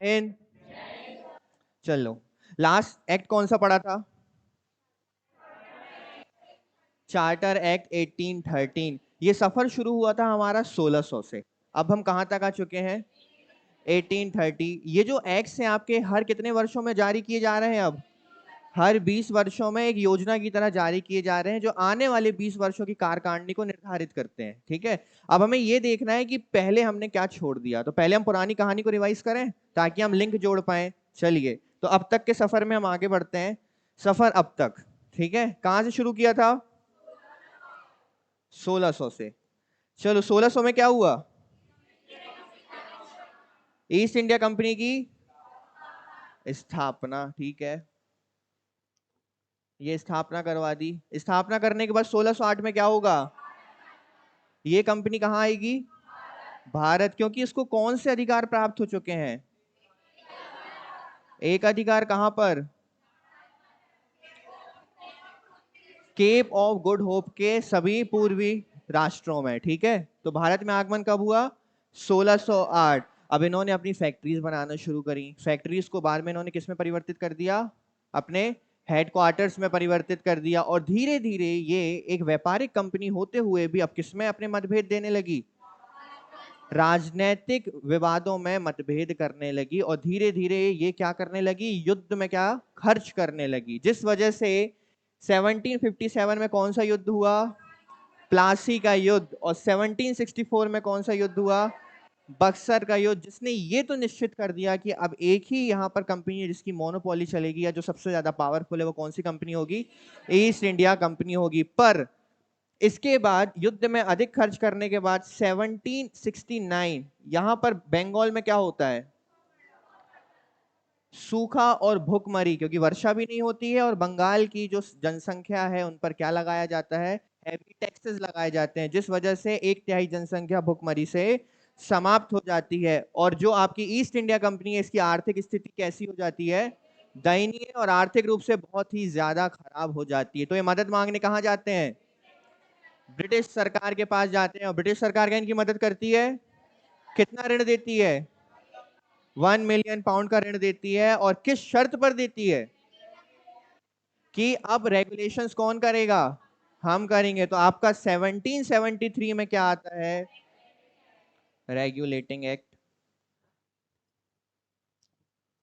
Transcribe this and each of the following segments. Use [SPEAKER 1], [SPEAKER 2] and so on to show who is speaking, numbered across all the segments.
[SPEAKER 1] हिंद। चलो, last act कौन सा पढ़ा था? Charter act 1813। ये सफर शुरू हुआ था हमारा 1600 से। अब हम कहां तक आ चुके हैं? 1830। ये जो एक्ट्स हैं आपके हर कितने वर्षों में जारी किए जा रहे हैं? अब हर 20 वर्षों में एक योजना की तरह जारी किए जा रहे हैं, जो आने वाले 20 वर्षों की कार्यकारिणी को निर्धारित करते हैं। ठीक है, अब हमें ये देखना है कि पहले हमने क्या छोड़ दिया। तो पहले हम पुरानी कहानी को रिवाइज करें ताकि हम लिंक जोड़ पाए। चलिए, तो अब तक के सफर में हम आगे बढ़ते हैं। सफर अब तक, ठीक है, कहां से शुरू किया था? 1600 से। चलो, 1600 में क्या हुआ? ईस्ट इंडिया कंपनी की स्थापना। ठीक है, ये स्थापना करवा दी। स्थापना करने के बाद 1608 में क्या होगा? ये कंपनी कहां आएगी? भारत। क्योंकि इसको कौन से अधिकार प्राप्त हो चुके हैं? एक अधिकार कहां पर? केप ऑफ गुड होप के सभी पूर्वी राष्ट्रों में। ठीक है, तो भारत में आगमन कब हुआ? 1608। अब इन्होंने अपनी फैक्ट्रीज बनाना शुरू करी। फैक्ट्रीज को बाद में इन्होंने किस में परिवर्तित कर दिया? अपने हेडक्वार्टर्स में परिवर्तित कर दिया। और धीरे धीरे ये एक व्यापारिक कंपनी होते हुए भी अब किसमें अपने मतभेद देने लगी? राजनीतिक विवादों में मतभेद करने लगी। और धीरे धीरे ये क्या करने लगी? युद्ध में क्या खर्च करने लगी, जिस वजह से 1757 में कौन सा युद्ध हुआ? प्लासी का युद्ध। और 1764 में कौन सा युद्ध हुआ? बक्सर का युद्ध, जिसने ये तो निश्चित कर दिया कि अब एक ही यहां पर कंपनी है जिसकी मोनोपोली चलेगी, या जो सबसे ज्यादा पावरफुल है वो कौन सी कंपनी होगी? ईस्ट इंडिया कंपनी होगी। पर इसके बाद युद्ध में अधिक खर्च करने के बाद 1769 यहां पर बंगाल में क्या होता है? सूखा और भूखमरी, क्योंकि वर्षा भी नहीं होती है। और बंगाल की जो जनसंख्या है उन पर क्या लगाया जाता है? हैवी टैक्सेस लगाए जाते हैं, जिस वजह से एक तिहाई जनसंख्या भूखमरी से समाप्त हो जाती है। और जो आपकी ईस्ट इंडिया कंपनी है, इसकी आर्थिक स्थिति कैसी हो जाती है? दयनीय और आर्थिक रूप से बहुत ही ज्यादा खराब हो जाती है। तो ये मदद मांगने कहां जाते हैं? ब्रिटिश सरकार के पास जाते हैं। और ब्रिटिश सरकार क्या इनकी मदद करती है? कितना ऋण देती है? 1 मिलियन पाउंड का ऋण देती है। और किस शर्त पर देती है? कि अब रेगुलेशंस कौन करेगा? हम करेंगे। तो आपका 1773 में क्या आता है? Regulating act.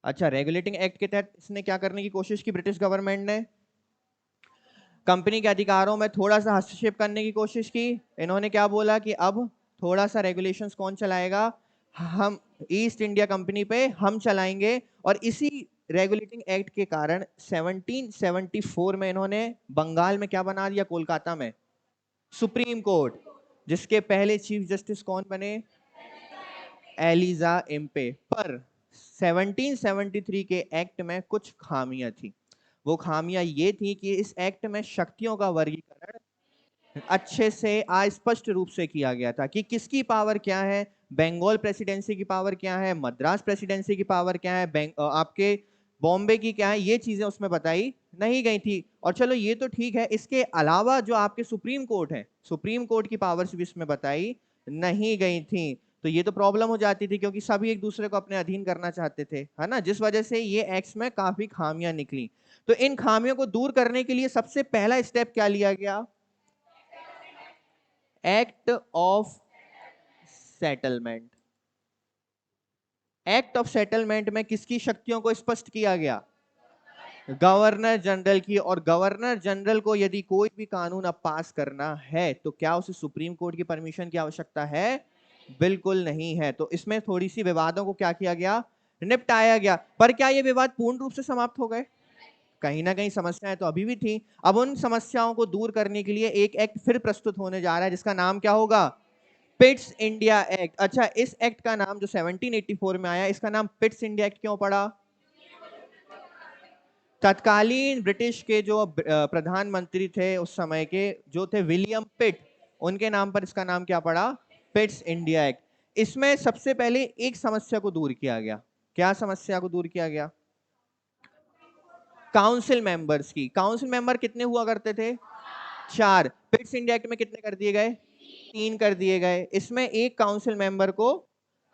[SPEAKER 1] अच्छा, रेगुलेटिंग एक्ट के तहत इसने क्या करने की कोशिश की? ब्रिटिश गवर्नमेंट ने कंपनी के अधिकारों में थोड़ा सा हस्तक्षेप करने की कोशिश की। इन्होंने क्या बोला कि अब थोड़ा सा रेगुलेशंस कौन चलाएगा? हम, ईस्ट इंडिया कंपनी पे हम चलाएंगे। और इसी रेगुलेटिंग एक्ट के कारण 1774 में इन्होंने बंगाल में क्या बना दिया? कोलकाता में सुप्रीम कोर्ट, जिसके पहले चीफ जस्टिस कौन बने? Elijah Impey. पर 1773 के एक्ट में कुछ खामियां थी। वो खामियां ये थी कि इस एक्ट में शक्तियों का वर्गीकरण अच्छे से अस्पष्ट रूप से किया गया था कि किसकी पावर क्या है। बंगाल प्रेसिडेंसी की पावर क्या है? मद्रास प्रेसिडेंसी की पावर क्या है? आपके बॉम्बे की क्या है? ये चीजें उसमें बताई नहीं गई थी। और चलो ये तो ठीक है, इसके अलावा जो आपके सुप्रीम कोर्ट है, सुप्रीम कोर्ट की पावर्स भी इसमें बताई नहीं गई थी। तो ये तो प्रॉब्लम हो जाती थी, क्योंकि सभी एक दूसरे को अपने अधीन करना चाहते थे, है ना, जिस वजह से ये एक्ट्स में काफी खामियां निकली। तो इन खामियों को दूर करने के लिए सबसे पहला स्टेप क्या लिया गया? Act of settlement. Act of settlement में किसकी शक्तियों को स्पष्ट किया गया? गवर्नर जनरल की। और गवर्नर जनरल को यदि कोई भी कानून अब पास करना है तो क्या उसे सुप्रीम कोर्ट की परमिशन की आवश्यकता है? बिल्कुल नहीं है। तो इसमें थोड़ी सी विवादों को क्या किया गया? निपटाया गया। पर क्या ये विवाद पूर्ण रूप से समाप्त हो गए? कहीं ना कहीं समस्याएं तो अभी भी थी। अब उन समस्याओं को दूर करने के लिए एक एक्ट फिर प्रस्तुत होने जा रहा है, जिसका नाम क्या होगा? Pitt's India act. अच्छा, इस एक्ट का नाम जो 1784 में आया, इसका नाम पिट्स इंडिया एक्ट क्यों पड़ा? तत्कालीन ब्रिटिश के जो प्रधानमंत्री थे उस समय के, जो थे विलियम पिट, उनके नाम पर इसका नाम क्या पड़ा? Pitt's India act. इसमें सबसे पहले एक समस्या को दूर किया गया। क्या समस्या को दूर किया गया? काउंसिल मेंबर्स की। काउंसिल मेंबर कितने हुआ करते थे? 4। पिट्स इंडिया एक्ट में कितने कर दिए गए? 3 कर दिए गए। इसमें एक काउंसिल मेंबर को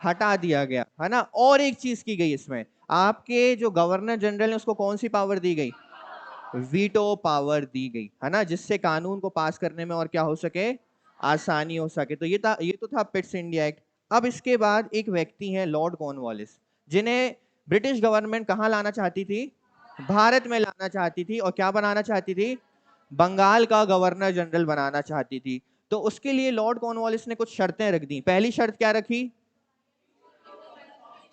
[SPEAKER 1] हटा दिया गया, है ना। और एक चीज की गई इसमें, आपके जो गवर्नर जनरल है उसको कौन सी पावर दी गई? वीटो पावर दी गई, है ना, जिससे कानून को पास करने में और क्या हो सके, आसानी हो सके। तो ये तो था पिट्स इंडिया एक्ट। अब इसके बाद एक व्यक्ति है लॉर्ड कॉर्नवालिस, जिन्हें ब्रिटिश गवर्नमेंट कहां लाना चाहती थी? भारत में लाना चाहती थी। और क्या बनाना चाहती थी? बंगाल का गवर्नर जनरल बनाना चाहती थी। तो उसके लिए लॉर्ड कॉर्नवालिस ने कुछ शर्तें रख दी। पहली शर्त क्या रखी?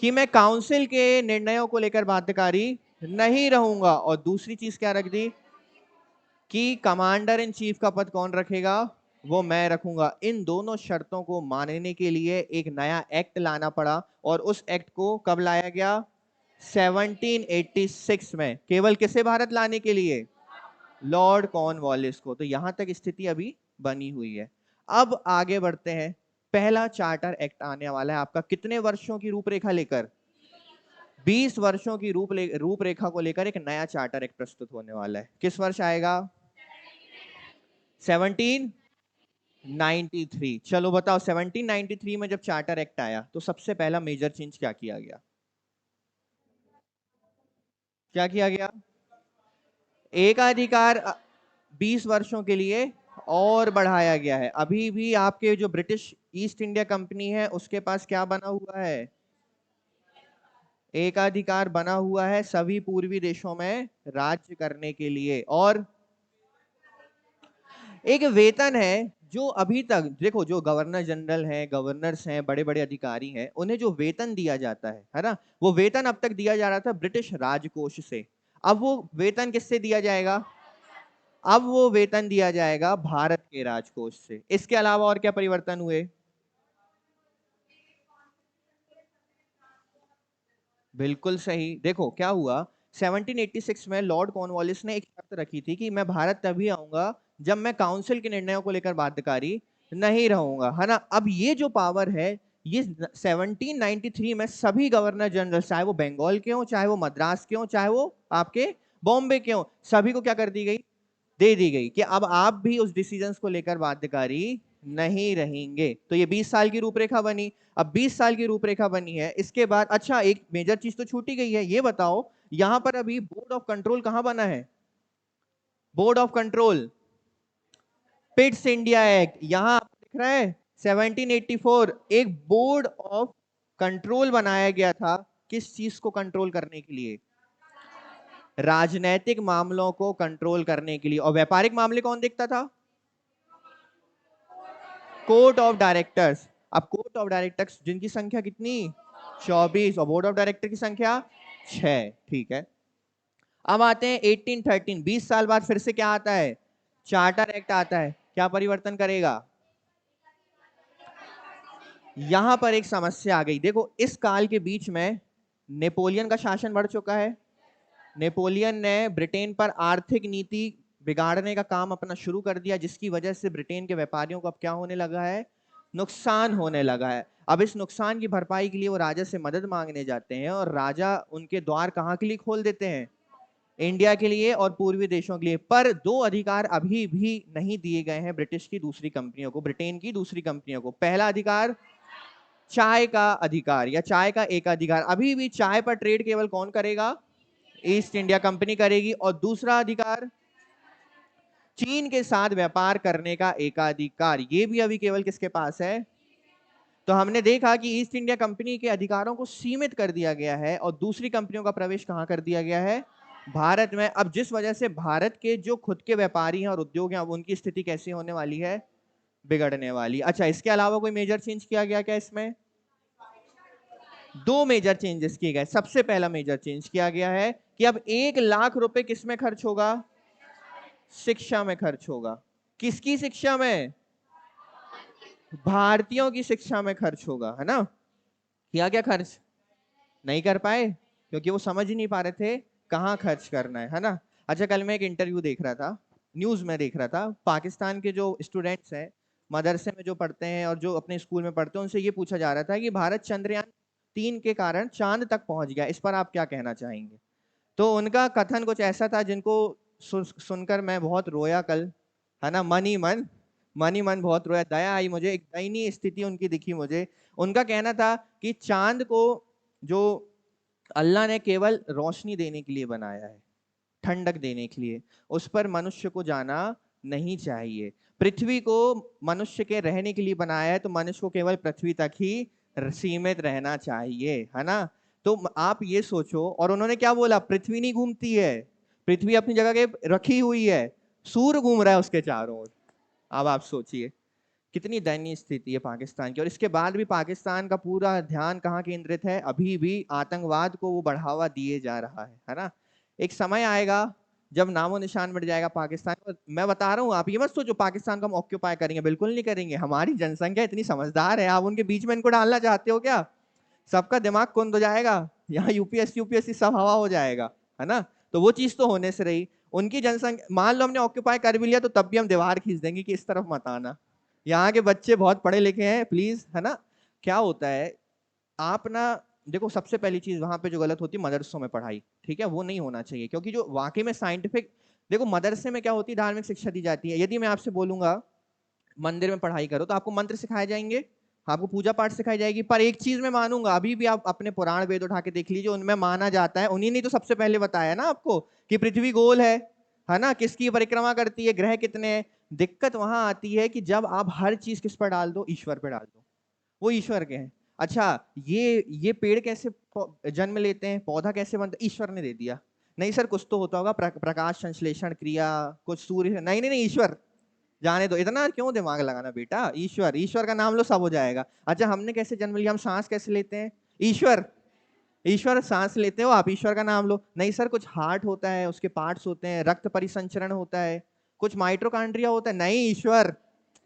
[SPEAKER 1] कि मैं काउंसिल के निर्णयों को लेकर बाध्यकारी नहीं रहूंगा। और दूसरी चीज क्या रख दी? कि कमांडर इन चीफ का पद कौन रखेगा? वो मैं रखूंगा। इन दोनों शर्तों को मानने के लिए एक नया एक्ट लाना पड़ा। और उस एक्ट को कब लाया गया? 1786 में। केवल किसे भारत लाने के लिए? लॉर्ड कॉर्नवालिस को। तो यहां तक स्थिति अभी बनी हुई है। अब आगे बढ़ते हैं। पहला चार्टर एक्ट आने वाला है आपका कितने वर्षों की रूपरेखा लेकर? 20 वर्षों की रूपरेखा को लेकर एक नया चार्टर एक्ट प्रस्तुत होने वाला है। किस वर्ष आएगा? 1793। चलो बताओ, 1793 में जब चार्टर एक्ट आया तो सबसे पहला मेजर चेंज क्या किया गया? क्या किया गया? एकाधिकार 20 वर्षों के लिए और बढ़ाया गया है। अभी भी आपके जो ब्रिटिश ईस्ट इंडिया कंपनी है उसके पास क्या बना हुआ है? एकाधिकार बना हुआ है सभी पूर्वी देशों में राज्य करने के लिए। और एक वेतन है जो अभी तक देखो, जो गवर्नर जनरल हैं, गवर्नर्स हैं, बड़े बड़े अधिकारी हैं, उन्हें जो वेतन दिया जाता है ना, वो वेतन अब तक दिया जा रहा था ब्रिटिश राजकोष से। अब वो वेतन किससे दिया जाएगा? अब वो वेतन दिया जाएगा भारत के राजकोष से। इसके अलावा और क्या परिवर्तन हुए? बिल्कुल सही। देखो क्या हुआ, 1786 में लॉर्ड कॉर्नवालिस ने एक शर्त रखी थी कि मैं भारत तभी आऊंगा जब मैं काउंसिल के निर्णयों को लेकर बाध्यकारी नहीं रहूंगा, है ना। अब ये जो पावर है, ये 1793 में सभी गवर्नर जनरल, चाहे वो बंगाल के हो, चाहे वो मद्रास के हो, चाहे वो आपके बॉम्बे के हो, सभी को क्या कर दी गई? दे दी गई कि अब आप भी उस डिसीजंस को लेकर बाध्यकारी नहीं रहेंगे। तो ये 20 साल की रूपरेखा बनी। अब 20 साल की रूपरेखा बनी है, इसके बाद अच्छा एक मेजर चीज तो छूटी गई है। ये बताओ, यहां पर अभी बोर्ड ऑफ कंट्रोल कहां बना है? Board of control, Pitt's India act यहां आपको दिख रहा है। 1784 एक बोर्ड ऑफ कंट्रोल बनाया गया था। किस चीज को कंट्रोल करने के लिए? राजनैतिक मामलों को कंट्रोल करने के लिए। और व्यापारिक मामले कौन देखता था? Court of directors. अब कोर्ट ऑफ डायरेक्टर्स जिनकी संख्या कितनी? 24। और बोर्ड ऑफ डायरेक्टर की संख्या 6। ठीक है। अब आते हैं 1813। 20 साल बाद फिर से क्या आता है? चार्टर एक्ट आता है। क्या परिवर्तन करेगा? यहां पर एक समस्या आ गई। देखो इस काल के बीच में नेपोलियन का शासन बढ़ चुका है। नेपोलियन ने ब्रिटेन पर आर्थिक नीति बिगाड़ने का काम अपना शुरू कर दिया, जिसकी वजह से ब्रिटेन के व्यापारियों को अब क्या होने लगा है? नुकसान होने लगा है। अब इस नुकसान की भरपाई के लिए वो राजा से मदद मांगने जाते हैं, और राजा उनके द्वार कहाँ के लिए खोल देते हैं? इंडिया के लिए और पूर्वी देशों के लिए। पर दो अधिकार अभी भी नहीं दिए गए हैं ब्रिटिश की दूसरी कंपनियों को, ब्रिटेन की दूसरी कंपनियों को। पहला अधिकार चाय का अधिकार या चाय का एकाधिकार। अभी भी चाय पर ट्रेड केवल कौन करेगा? ईस्ट इंडिया कंपनी करेगी। और दूसरा अधिकार चीन के साथ व्यापार करने का एकाधिकार, ये भी अभी केवल किसके पास है? तो हमने देखा कि ईस्ट इंडिया कंपनी के अधिकारों को सीमित कर दिया गया है और दूसरी कंपनियों का प्रवेश कहां कर दिया गया है? भारत में। अब जिस वजह से भारत के जो खुद के व्यापारी हैं और उद्योग हैं, अब उनकी स्थिति कैसी होने वाली है? बिगड़ने वाली। अच्छा, इसके अलावा कोई मेजर चेंज किया गया क्या इसमें? दो मेजर चेंजेस किए गए। सबसे पहला मेजर चेंज किया गया है कि अब 1 लाख रुपए किस में खर्च होगा? शिक्षा में खर्च होगा। किसकी शिक्षा में? भारतीयों की शिक्षा में खर्च होगा, है ना। किया क्या खर्च? नहीं कर पाए क्योंकि वो समझ ही नहीं पा रहे थे कहाँ खर्च करना है ना। अच्छा, कल मैं एक इंटरव्यू देख रहा था, न्यूज में देख रहा था। पाकिस्तान के जो स्टूडेंट्स हैं, मदरसे में जो पढ़ते हैं और जो अपने स्कूल में पढ़ते हैं, उनसे ये पूछा जा रहा था कि भारत चंद्रयान 3 के कारण चांद तक पहुंच गया, इस पर आप क्या कहना चाहेंगे? तो उनका कथन कुछ ऐसा था जिनको सुनकर मैं बहुत रोया कल, है ना। मन ही मन बहुत रोया। दया आई मुझे, एक दयनीय स्थिति उनकी दिखी मुझे। उनका कहना था कि चांद को जो अल्लाह ने केवल रोशनी देने के लिए बनाया है, ठंडक देने के लिए, उस पर मनुष्य को जाना नहीं चाहिए। पृथ्वी को मनुष्य के रहने के लिए बनाया है, तो मनुष्य को केवल पृथ्वी तक ही सीमित रहना चाहिए, है ना। तो आप ये सोचो, और उन्होंने क्या बोला, पृथ्वी नहीं घूमती है, पृथ्वी अपनी जगह के रखी हुई है, सूर्य घूम रहा है उसके चारों ओर। अब आप सोचिए कितनी दयनीय स्थिति है पाकिस्तान की। और इसके बाद भी पाकिस्तान का पूरा ध्यान कहाँ केंद्रित है, अभी भी आतंकवाद को वो बढ़ावा दिए जा रहा है ना। एक समय आएगा जब नामो निशान मिट जाएगा पाकिस्तान को। मैं बता रहा हूँ, आप ये मत सोचो पाकिस्तान को हम ऑक्यूपाई करेंगे, बिल्कुल नहीं करेंगे। हमारी जनसंख्या इतनी समझदार है, आप उनके बीच में इनको डालना चाहते हो क्या? सबका दिमाग कुंद हो जाएगा, यहाँ यूपीएससी सब हवा हो जाएगा, है ना। तो वो चीज तो होने से रही। उनकी जनसंख्या, मान लो हमने ऑक्यूपाई कर भी लिया, तो तब भी हम दीवार खींच देंगे कि इस तरफ मत आना, यहाँ के बच्चे बहुत पढ़े लिखे हैं प्लीज, है ना। क्या होता है, आप ना देखो, सबसे पहली चीज वहां पे जो गलत होती है मदरसों में पढ़ाई, ठीक है, वो नहीं होना चाहिए। क्योंकि जो वाकई में साइंटिफिक, देखो मदरसे में क्या होती है, धार्मिक शिक्षा दी जाती है। यदि मैं आपसे बोलूंगा मंदिर में पढ़ाई करो, तो आपको मंत्र सिखाए जाएंगे, आपको पूजा पाठ सिखाई जाएगी। पर एक चीज मैं मानूंगा, अभी भी आप अपने पुराण वेद उठा के देख लीजिए, उनमें माना जाता है, उन्हीं ने तो सबसे पहले बताया ना आपको कि पृथ्वी गोल है ना, किसकी परिक्रमा करती है, ग्रह कितने हैं। दिक्कत वहां आती है कि जब आप हर चीज किस पर डाल दो, ईश्वर पे डाल दो, वो ईश्वर के हैं। अच्छा, ये पेड़ कैसे जन्म लेते हैं, पौधा कैसे बनता है, ईश्वर ने दे दिया। नहीं सर, कुछ तो होता होगा, प्रकाश संश्लेषण क्रिया, कुछ सूर्य, नहीं नहीं नहीं, ईश्वर। जाने दो, इतना क्यों दिमाग लगाना बेटा, ईश्वर, ईश्वर का नाम लो सब हो जाएगा। अच्छा, हमने कैसे जन्म लिया, हम सांस कैसे लेते हैं, ईश्वर, ईश्वर सांस लेते हो आप, ईश्वर का नाम लो। नहीं सर, कुछ हार्ट होता है, उसके पार्ट्स होते हैं, रक्त परिसंचरण होता है, कुछ माइट्रोकांड्रिया होता है, नहीं ईश्वर।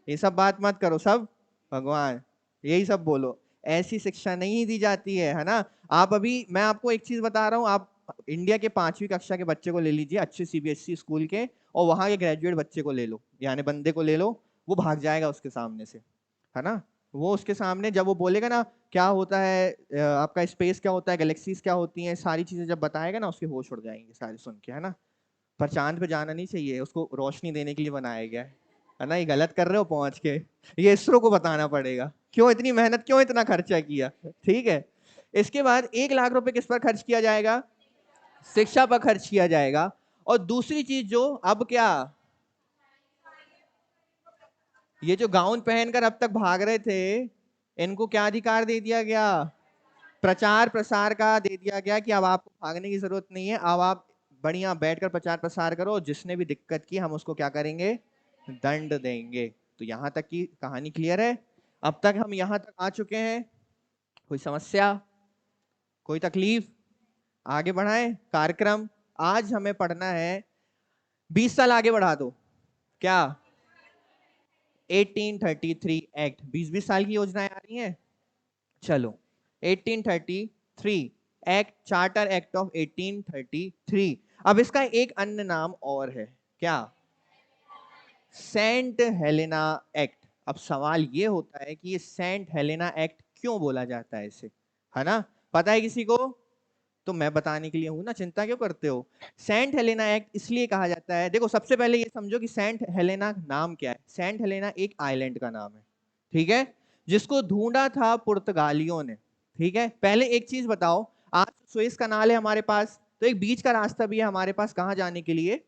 [SPEAKER 1] ये सब बात मत करो, सब भगवान, यही सब बोलो। ऐसी शिक्षा नहीं दी जाती है ना। आप अभी, मैं आपको एक चीज बता रहा हूँ, आप इंडिया के 5वीं कक्षा के बच्चे को ले लीजिए, अच्छे सीबीएसई स्कूल के, और वहां के ग्रेजुएट बच्चे को ले लो, यानी बंदे को ले लो, वो भाग जाएगा उसके सामने से, है ना। वो उसके सामने जब वो बोलेगा ना क्या होता है, आपका स्पेस क्या होता है, गैलेक्सीज क्या होती हैं, सारी चीजें जब बताएगा ना, उसके होश उड़ जाएंगे सारे सुन के, है ना। पर चांद पे जाना नहीं चाहिए, उसको रोशनी देने के लिए बनाया गया है ना। ये गलत कर रहे हो पहुंच के, ये इसरो को बताना पड़ेगा क्यों इतनी मेहनत, क्यों इतना खर्चा किया, ठीक है। इसके बाद 1 लाख रुपए किस पर खर्च किया जाएगा, शिक्षा पर खर्च किया जाएगा। और दूसरी चीज जो अब क्या, ये जो गाउन पहनकर अब तक भाग रहे थे, इनको क्या अधिकार दे दिया गया, प्रचार प्रसार का दे दिया गया कि अब आपको भागने की जरूरत नहीं है, अब आप बढ़िया बैठकर प्रचार प्रसार करो, जिसने भी दिक्कत की हम उसको क्या करेंगे, दंड देंगे। तो यहां तक की कहानी क्लियर है। अब तक हम यहां तक आ चुके हैं, कोई समस्या, कोई तकलीफ, आगे बढ़ाएं कार्यक्रम। आज हमें पढ़ना है, 20 साल आगे बढ़ा दो, क्या 1833 एक्ट, 20-20 साल की योजनाएं आ रही हैं। चलो 1833 एक्ट, चार्टर एक्ट ऑफ 1833। अब इसका एक अन्य नाम और है, क्या, सेंट हेलेना एक्ट। अब सवाल ये होता है कि ये सेंट हेलेना एक्ट क्यों बोला जाता है इसे, है ना, पता है किसी को? तो मैं बताने के लिए हूं ना, चिंता क्यों करते हो। सेंट हेलेना एक्ट इसलिए कहा जाता है, देखो सबसे पहले ये समझो कि सेंट हेलेना नाम क्या है। सेंट हेलेना एक आइलैंड का नाम है, ठीक है, जिसको ढूंढा था पुर्तगालियों ने, ठीक है। पहले एक चीज बताओ, आज सुएज कनाल है हमारे पास, तो एक बीच का रास्ता भी है हमारे पास, कहाँ जाने के लिए,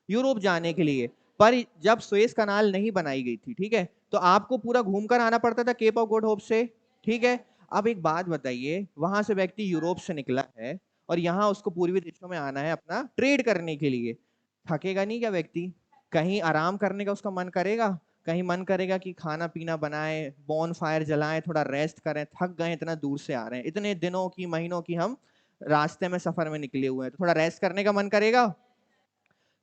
[SPEAKER 1] यूरोप जाने के लिए। पर जब सुएज कनाल नहीं बनाई गई थी, ठीक है, तो आपको पूरा घूमकर आना पड़ता था केप ऑफ गुड होप से, ठीक है। अब एक बात बताइए, वहां से व्यक्ति यूरोप से निकला है और यहाँ उसको पूर्वी देशों में आना है अपना ट्रेड करने के लिए, थकेगा नहीं क्या व्यक्ति? कहीं आराम करने का उसका मन करेगा? कहीं मन करेगा कि खाना पीना बनाए, बॉन फायर जलाएं, थोड़ा रेस्ट करें, थक गए, इतना दूर से आ रहे हैं, इतने दिनों की महीनों की हम रास्ते में सफर में निकले हुए हैं, तो थोड़ा रेस्ट करने का मन करेगा।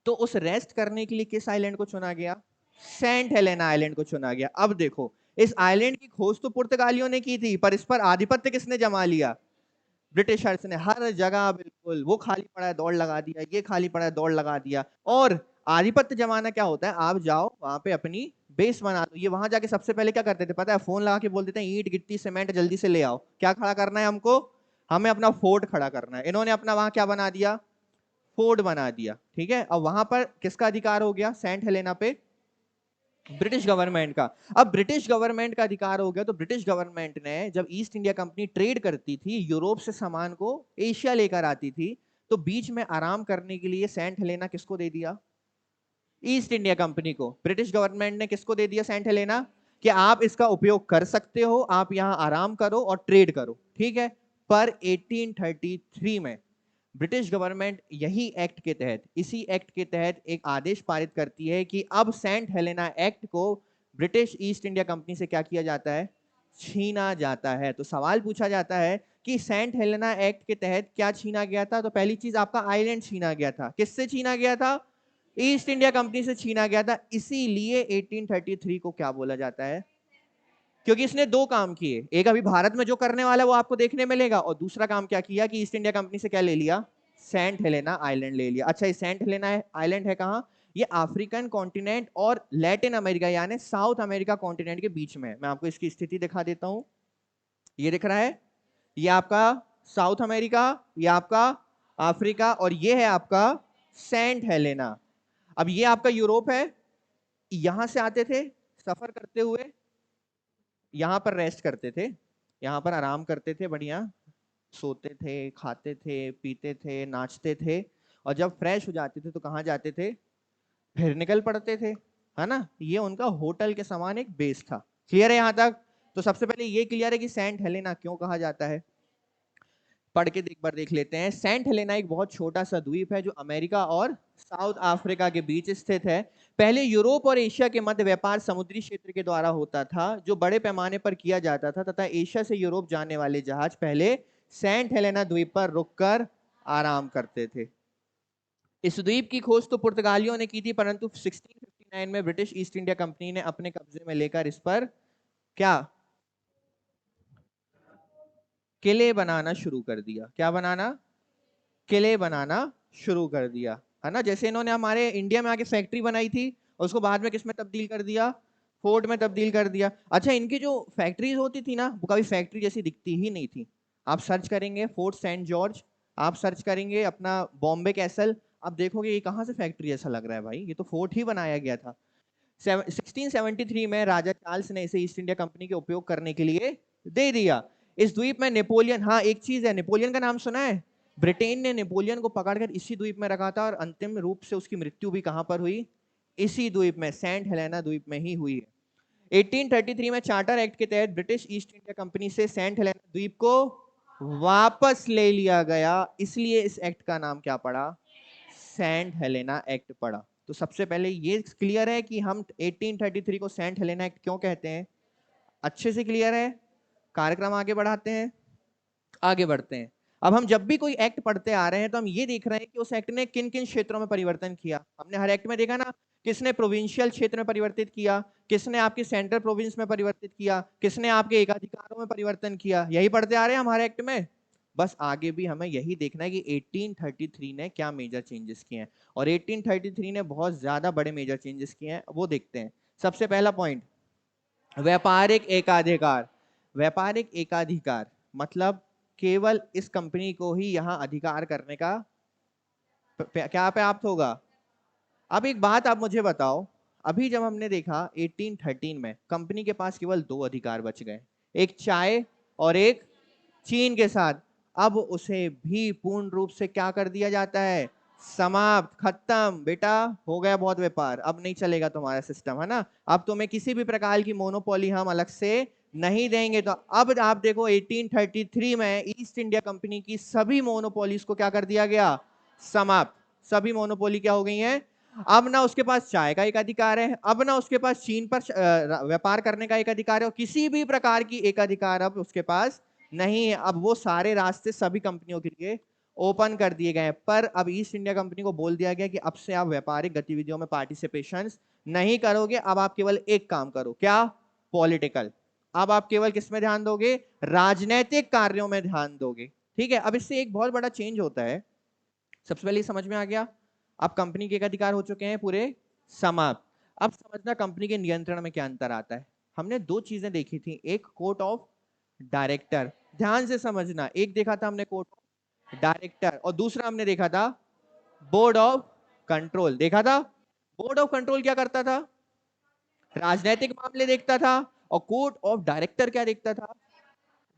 [SPEAKER 1] तो उस रेस्ट करने के लिए किस आइलैंड को चुना गया, सेंट हेलेना आइलैंड को चुना गया। अब देखो, इस आइलैंड की खोज तो पुर्तगालियों ने की थी, पर इस पर आधिपत्य किसने जमा लिया, ब्रिटिशर्स ने। हर जगह बिल्कुल, वो खाली पड़ा है दौड़ लगा दिया, ये खाली पड़ा है दौड़ लगा दिया। और आधिपत्य जमाना क्या होता है, आप जाओ वहां पे अपनी बेस बना दो। ये वहां जाके सबसे पहले क्या करते थे पता है, फोन लगा के बोल देते हैं ईंट गिट्टी सीमेंट जल्दी से ले आओ। क्या खड़ा करना है हमको, हमें अपना फोर्ट खड़ा करना है। इन्होंने अपना वहां क्या बना दिया, फोर्ट बना दिया, ठीक है। अब वहां पर किसका अधिकार हो गया सेंट हेलेना पे, ब्रिटिश गवर्नमेंट का। अब ब्रिटिश गवर्नमेंट का अधिकार हो गया, तो ब्रिटिश गवर्नमेंट ने जब ईस्ट इंडिया कंपनी ट्रेड करती थी, यूरोप से सामान को एशिया लेकर आती थी, तो बीच में आराम करने के लिए सेंट हेलेना किसको दे दिया? ईस्ट इंडिया कंपनी को। ब्रिटिश गवर्नमेंट ने किसको दे दिया सेंट हेलेना? कि आप इसका उपयोग कर सकते हो, आप यहां आराम करो और ट्रेड करो, ठीक है। पर 1833 में ब्रिटिश गवर्नमेंट यही एक्ट के तहत, इसी एक्ट के तहत एक आदेश पारित करती है कि अब सेंट हेलेना एक्ट को ब्रिटिश ईस्ट इंडिया कंपनी से क्या किया जाता है? छीना जाता है। तो सवाल पूछा जाता है कि सेंट हेलेना एक्ट के तहत क्या छीना गया था? तो पहली चीज आपका आइलैंड छीना गया था। किससे छीना गया था? ईस्ट इंडिया कंपनी से छीना गया था। इसीलिए 1833 को क्या बोला जाता है? क्योंकि इसने दो काम किए, एक अभी भारत में जो करने वाला है वो आपको देखने मिलेगा, और दूसरा काम क्या किया कि ईस्ट इंडिया कंपनी से क्या ले लिया? सेंट हेलेना आइलैंड ले लिया। अच्छा, ये सेंट हेलेना आइलैंड है कहां? ये अफ्रीकन कॉन्टिनेंट और लैटिन अमेरिका यानी साउथ अमेरिका कॉन्टिनेंट के बीच में है। मैं आपको इसकी स्थिति दिखा देता हूं। ये दिख रहा है, ये आपका साउथ अमेरिका, ये आपका अफ्रीका, और ये है आपका सेंट हेलेना। अब ये आपका यूरोप है, यहां से आते थे सफर करते हुए, यहां पर रेस्ट करते थे, यहां पर आराम करते थे, बढ़िया सोते थे, खाते थे, पीते थे, नाचते थे, और जब फ्रेश हो जाते थे तो कहां जाते थे? फिर निकल पड़ते थे, है ना। ये उनका होटल के समान एक बेस था। क्लियर है यहां तक? तो सबसे पहले ये क्लियर है कि सेंट हेलेना क्यों कहा जाता है। पढ़ के एक बार देख लेते हैं। सेंट हेलेना एक बहुत छोटा सा द्वीप है जो अमेरिका और साउथ अफ्रीका के बीच स्थित है। पहले यूरोप और एशिया के मध्य व्यापार समुद्री क्षेत्र के द्वारा होता था, जो बड़े पैमाने पर किया जाता था, तथा एशिया से यूरोप जाने वाले जहाज पहले सेंट हेलेना द्वीप पर रुककर आराम करते थे। इस द्वीप की खोज तो पुर्तगालियों ने की थी, परंतु 1659 में ब्रिटिश ईस्ट इंडिया कंपनी ने अपने कब्जे में लेकर इस पर क्या? किले बनाना शुरू कर दिया। क्या बनाना? किले बनाना शुरू कर दिया, है ना। जैसे इन्होंने हमारे इंडिया में आके फैक्ट्री बनाई थी, और उसको बाद में किस में तब्दील कर दिया? फोर्ट में तब्दील कर दिया। अच्छा, इनकी जो फैक्ट्रीज होती थी ना, वो कभी फैक्ट्री जैसी दिखती ही नहीं थी। आप सर्च करेंगे फोर्ट सेंट जॉर्ज, आप सर्च करेंगे अपना बॉम्बे कैसल, आप देखोगे ये कहाँ से फैक्ट्री जैसा लग रहा है भाई, ये तो फोर्ट ही बनाया गया था। 1673 में राजा चार्ल्स ने इसे ईस्ट इंडिया कंपनी के उपयोग करने के लिए दे दिया। इस द्वीप में नेपोलियन, हाँ एक चीज है, नेपोलियन का नाम सुना है? ब्रिटेन ने नेपोलियन को पकड़कर इसी द्वीप में रखा था, और अंतिम रूप से उसकी मृत्यु भी कहां पर हुई? इसी द्वीप में, सेंट हेलेना द्वीप में ही हुई है। 1833 में चार्टर एक्ट के तहत ब्रिटिश ईस्ट इंडिया कंपनी से सेंट हेलेना द्वीप को वापस ले लिया गया, इसलिए इस एक्ट का नाम क्या पड़ा? सेंट हेलेना एक्ट पड़ा। तो सबसे पहले ये क्लियर है कि हम 1833 को सेंट हेलेना एक्ट क्यों कहते हैं। अच्छे से क्लियर है। कार्यक्रम आगे बढ़ाते हैं, आगे बढ़ते हैं। अब हम जब भी कोई एक्ट पढ़ते आ रहे हैं तो हम ये देख रहे हैं कि उस एक्ट ने किन किन क्षेत्रों में परिवर्तन किया। हमने हर एक्ट में देखा ना, किसने प्रोविंशियल क्षेत्र में परिवर्तित किया, किसने आपके सेंट्रल प्रोविंस में परिवर्तित किया, किसने आपके एकाधिकारों में परिवर्तन किया, यही पढ़ते आ रहे हैं हमारे एक्ट में। बस आगे भी हमें यही देखना है कि 1833 ने क्या मेजर चेंजेस किए हैं, और 1833 ने बहुत ज्यादा बड़े मेजर चेंजेस किए हैं, वो देखते हैं। सबसे पहला पॉइंट, व्यापारिक एकाधिकार। व्यापारिक एकाधिकार मतलब केवल इस कंपनी को ही यहां अधिकार करने का क्या प्राप्त होगा। अब एक बात आप मुझे बताओ, अभी जब हमने देखा 1813 में कंपनी के पास केवल दो अधिकार बच गए, एक चाय और एक चीन के साथ। अब उसे भी पूर्ण रूप से क्या कर दिया जाता है? समाप्त, खत्म बेटा, हो गया बहुत व्यापार, अब नहीं चलेगा तुम्हारा सिस्टम, है ना। अब तुम्हें किसी भी प्रकार की मोनोपोली हम अलग से नहीं देंगे। तो अब आप देखो 1833 में ईस्ट इंडिया कंपनी की सभी मोनोपोलीज को क्या कर दिया गया? समाप्त। सभी मोनोपोली क्या हो गई हैं? अब ना उसके पास चाय का एक अधिकार है, अब ना उसके पास चीन पर व्यापार करने का एक अधिकार है, और किसी भी प्रकार की एक अधिकार अब उसके पास नहीं है। अब वो सारे रास्ते सभी कंपनियों के लिए ओपन कर दिए गए हैं। पर अब ईस्ट इंडिया कंपनी को बोल दिया गया कि अब से आप व्यापारिक गतिविधियों में पार्टिसिपेशन नहीं करोगे, अब आप केवल एक काम करो, क्या? पॉलिटिकल। अब आप केवल किस में ध्यान दोगे? राजनीतिक कार्यों में ध्यान दोगे। ठीक है, अब इससे एक बहुत बड़ा चेंज होता है। सबसे पहले समझ में आ गया, अब कंपनी के अधिकार हो चुके हैं पूरे समाप्त। अब समझना कंपनी के नियंत्रण में क्या अंतर आता है। हमने दो चीजें देखी थी, एक कोर्ट ऑफ डायरेक्टर, ध्यान से समझना, एक देखा था हमने कोर्ट ऑफ डायरेक्टर, और दूसरा हमने देखा था बोर्ड ऑफ कंट्रोल। देखा था बोर्ड ऑफ कंट्रोल क्या करता था? राजनीतिक मामले देखता था, और कोर्ट ऑफ डायरेक्टर क्या देखता था?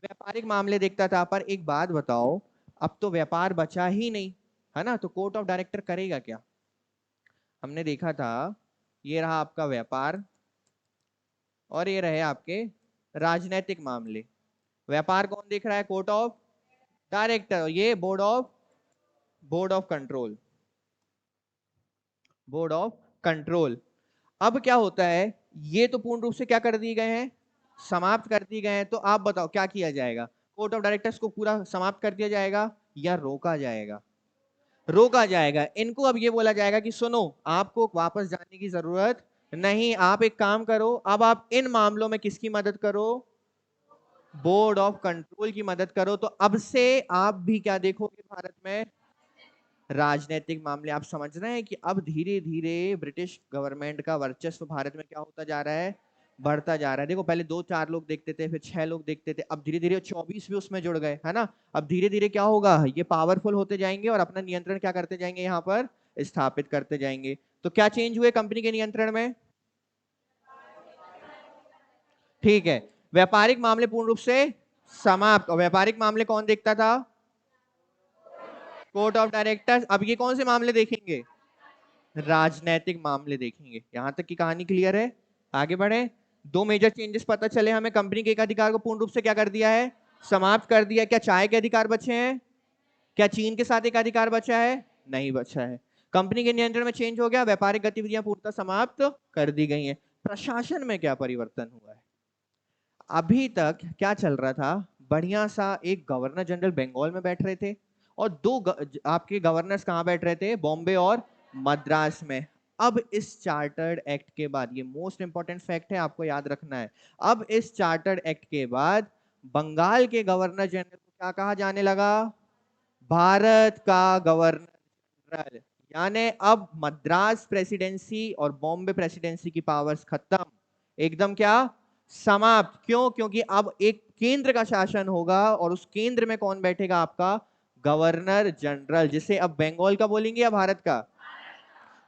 [SPEAKER 1] व्यापारिक मामले देखता था। पर एक बात बताओ, अब तो व्यापार बचा ही नहीं, है ना, तो कोर्ट ऑफ डायरेक्टर करेगा क्या? हमने देखा था, ये रहा आपका व्यापार और ये रहे आपके राजनीतिक मामले। व्यापार कौन देख रहा है? Court of director. ये board of control, board of control. अब क्या होता है, ये तो पूर्ण रूप से क्या कर दिए गए हैं? समाप्त कर दिए गए हैं। तो आप बताओ क्या किया जाएगा? कोर्ट ऑफ डायरेक्टर्स को पूरा समाप्त कर दिया जाएगा या रोका जाएगा? रोका जाएगा। इनको अब ये बोला जाएगा कि सुनो, आपको वापस जाने की जरूरत नहीं, आप एक काम करो, अब आप इन मामलों में किसकी मदद करो? बोर्ड ऑफ कंट्रोल की मदद करो। तो अब से आप भी क्या देखोगे भारत में? राजनीतिक मामले। आप समझ रहे हैं कि अब धीरे धीरे ब्रिटिश गवर्नमेंट का वर्चस्व भारत में क्या होता जा रहा है? बढ़ता जा रहा है। देखो, पहले 2-4 लोग देखते थे, फिर 6 लोग देखते थे, अब धीरे धीरे 24 भी उसमें जुड़ गए, है ना। अब धीरे धीरे क्या होगा, ये पावरफुल होते जाएंगे और अपना नियंत्रण क्या करते जाएंगे, यहाँ पर स्थापित करते जाएंगे। तो क्या चेंज हुए कंपनी के नियंत्रण में? ठीक है, व्यापारिक मामले पूर्ण रूप से समाप्त। और व्यापारिक मामले कौन देखता था? Court of directors. अब ये कौन से मामले देखेंगे? राजनीतिक मामले देखेंगे। यहां तक की कहानी क्लियर है? आगे बढ़े। दो मेजर चेंजेस पता चले हमें। कंपनी के एक अधिकार को पूर्ण रूप से क्या कर दिया है? समाप्त कर दिया। क्या चाय के अधिकार बचे हैं? क्या चीन के साथ एक अधिकार बचा है? नहीं बचा है। कंपनी के नियंत्रण में चेंज हो गया, व्यापारिक गतिविधियां पूर्णतः समाप्त कर दी गई हैं। प्रशासन में क्या परिवर्तन हुआ है? अभी तक क्या चल रहा था, बढ़िया सा एक गवर्नर जनरल बंगाल में बैठ रहे थे, और आपके गवर्नर्स कहाँ बैठ रहे थे? बॉम्बे और मद्रास में। अब इस चार्टर्ड एक्ट के बाद, ये मोस्ट इंपॉर्टेंट फैक्ट है, आपको याद रखना है, अब इस चार्टर्ड एक्ट के बाद बंगाल के गवर्नर जनरल को क्या कहा जाने लगा? भारत का गवर्नर जनरल। यानी अब मद्रास प्रेसिडेंसी और बॉम्बे प्रेसिडेंसी की पावर्स खत्म, एकदम क्या? समाप्त। क्यों? क्योंकि अब एक केंद्र का शासन होगा, और उस केंद्र में कौन बैठेगा? आपका गवर्नर जनरल, जिसे अब बंगाल का बोलेंगे या भारत का?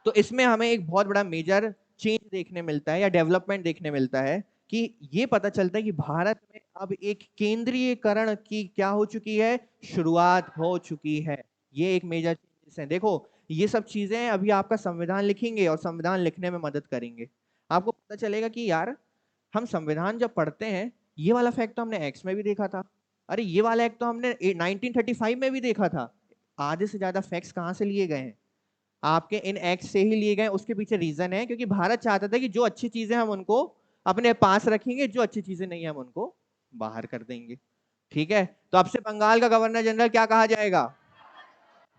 [SPEAKER 1] तो इसमें हमें एक बहुत बड़ा मेजर चेंज देखने मिलता है, या डेवलपमेंट देखने मिलता है, कि ये पता चलता है कि भारत में अब एक केंद्रीयकरण की क्या हो चुकी है? शुरुआत हो चुकी है। ये एक मेजर चेंजेस है। देखो, ये सब चीजें अभी आपका संविधान लिखेंगे और संविधान लिखने में मदद करेंगे। आपको पता चलेगा कि यार, हम संविधान जब पढ़ते हैं, ये वाला फैक्ट तो हमने एक्स में भी देखा था, अरे ये वाला एक्ट तो हमने 1935 में भी देखा था। आधे से ज्यादा फैक्ट्स कहाँ से लिए गए हैं? आपके इन एक्ट से ही लिए गए। उसके पीछे रीजन है, क्योंकि भारत चाहता था कि जो अच्छी चीजें हम उनको अपने पास रखेंगे, जो अच्छी चीजें नहीं हम उनको बाहर कर देंगे। ठीक है, तो अब से बंगाल का गवर्नर जनरल क्या कहा जाएगा?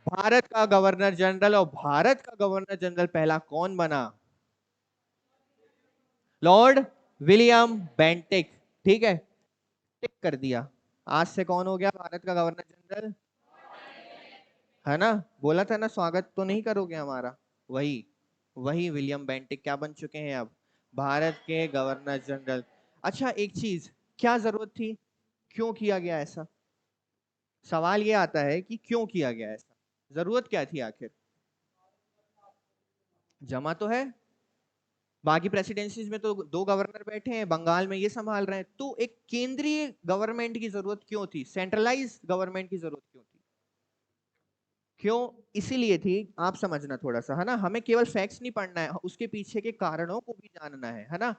[SPEAKER 1] भारत का गवर्नर जनरल। और भारत का गवर्नर जनरल पहला कौन बना? Lord William Bentinck. ठीक है, टिक कर दिया। आज से कौन हो गया भारत का गवर्नर जनरल? है ना, बोला था ना, स्वागत तो नहीं करोगे हमारा? वही वही विलियम बेंटिक क्या बन चुके हैं अब? भारत के गवर्नर जनरल। अच्छा, एक चीज, क्या जरूरत थी? क्यों किया गया ऐसा? सवाल ये आता है कि क्यों किया गया ऐसा, जरूरत क्या थी आखिर? जमा तो है, बाकी प्रेसिडेंसीज में तो दो गवर्नर बैठे हैं, बंगाल में ये संभाल रहे हैं, तो एक केंद्रीय गवर्नमेंट की जरूरत क्यों थी? सेंट्रलाइज गवर्नमेंट की जरूरत क्यों थी? क्यों? इसीलिए थी, आप समझना थोड़ा सा, है ना, हमें केवल फैक्ट्स नहीं पढ़ना है, उसके पीछे के कारणों को भी जानना है ना।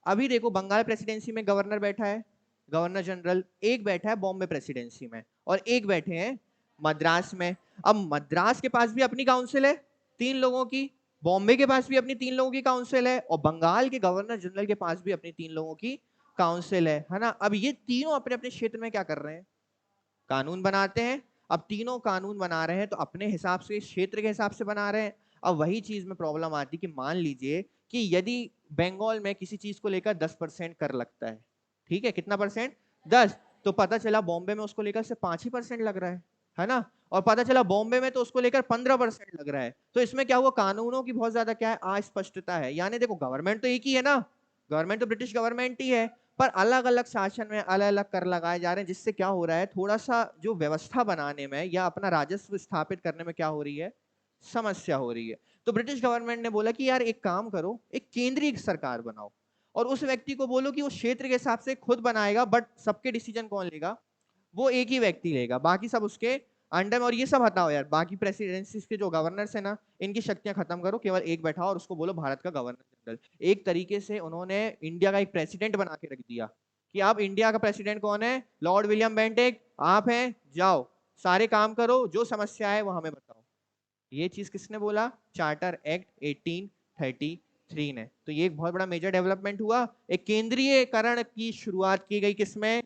[SPEAKER 1] अभी देखो, बंगाल प्रेसिडेंसी में गवर्नर बैठा है, गवर्नर जनरल, एक बैठा है बॉम्बे प्रेसिडेंसी में, और एक बैठे हैं मद्रास में। अब मद्रास के पास भी अपनी काउंसिल है 3 लोगों की, बॉम्बे के पास भी अपनी 3 लोगों की काउंसिल है, और बंगाल के गवर्नर जनरल के पास भी अपनी 3 लोगों की काउंसिल है ना। अब ये तीनों अपने अपने क्षेत्र में क्या कर रहे हैं? कानून बनाते हैं। अब तीनों कानून बना रहे हैं तो अपने हिसाब से, क्षेत्र के हिसाब से बना रहे हैं। अब वही चीज में प्रॉब्लम आती कि मान लीजिए कि यदि बंगाल में किसी चीज को लेकर 10% कर लगता है, ठीक है, कितना परसेंट? 10। तो पता चला बॉम्बे में उसको लेकर से 5% लग रहा है ना, और पता चला बॉम्बे में तो उसको लेकर 15% लग रहा है। तो इसमें क्या हुआ, कानूनों की बहुत ज्यादा क्या है, अस्पष्टता है। यानी देखो, गवर्नमेंट तो एक ही है ना, गवर्नमेंट तो ब्रिटिश गवर्नमेंट ही है, पर अलग अलग शासन में अलग अलग कर लगाए जा रहे हैं, जिससे क्या हो रहा है, थोड़ा सा जो व्यवस्था बनाने में या अपना राजस्व स्थापित करने में क्या हो रही है, समस्या हो रही है। तो ब्रिटिश गवर्नमेंट ने बोला कि यार एक काम करो, एक केंद्रीय सरकार बनाओ। और उस व्यक्ति को बोलो कि वो क्षेत्र के हिसाब से खुद बनाएगा, बट सबके डिसीजन कौन लेगा? वो एक ही व्यक्ति लेगा, बाकी सब उसके अंडर में। और ये सब हटाओ यार, बाकी प्रेसिडेंसीज के जो गवर्नर्स है ना, इनकी शक्तियां खत्म करो, केवल एक बैठाओ और उसको बोलो भारत का गवर्नर जनरल। एक तरीके से उन्होंने इंडिया का एक प्रेसिडेंट बना के रख दिया कि आप इंडिया का प्रेसिडेंट कौन है? लॉर्ड विलियम बेंटिक आप हैं, जाओ सारे काम करो, जो समस्या है वो हमें बताओ। ये चीज किसने बोला? चार्टर एक्ट 1833 ने। तो ये एक बहुत बड़ा मेजर डेवलपमेंट हुआ। एक केंद्रीयकरण की शुरुआत की गई किसमें?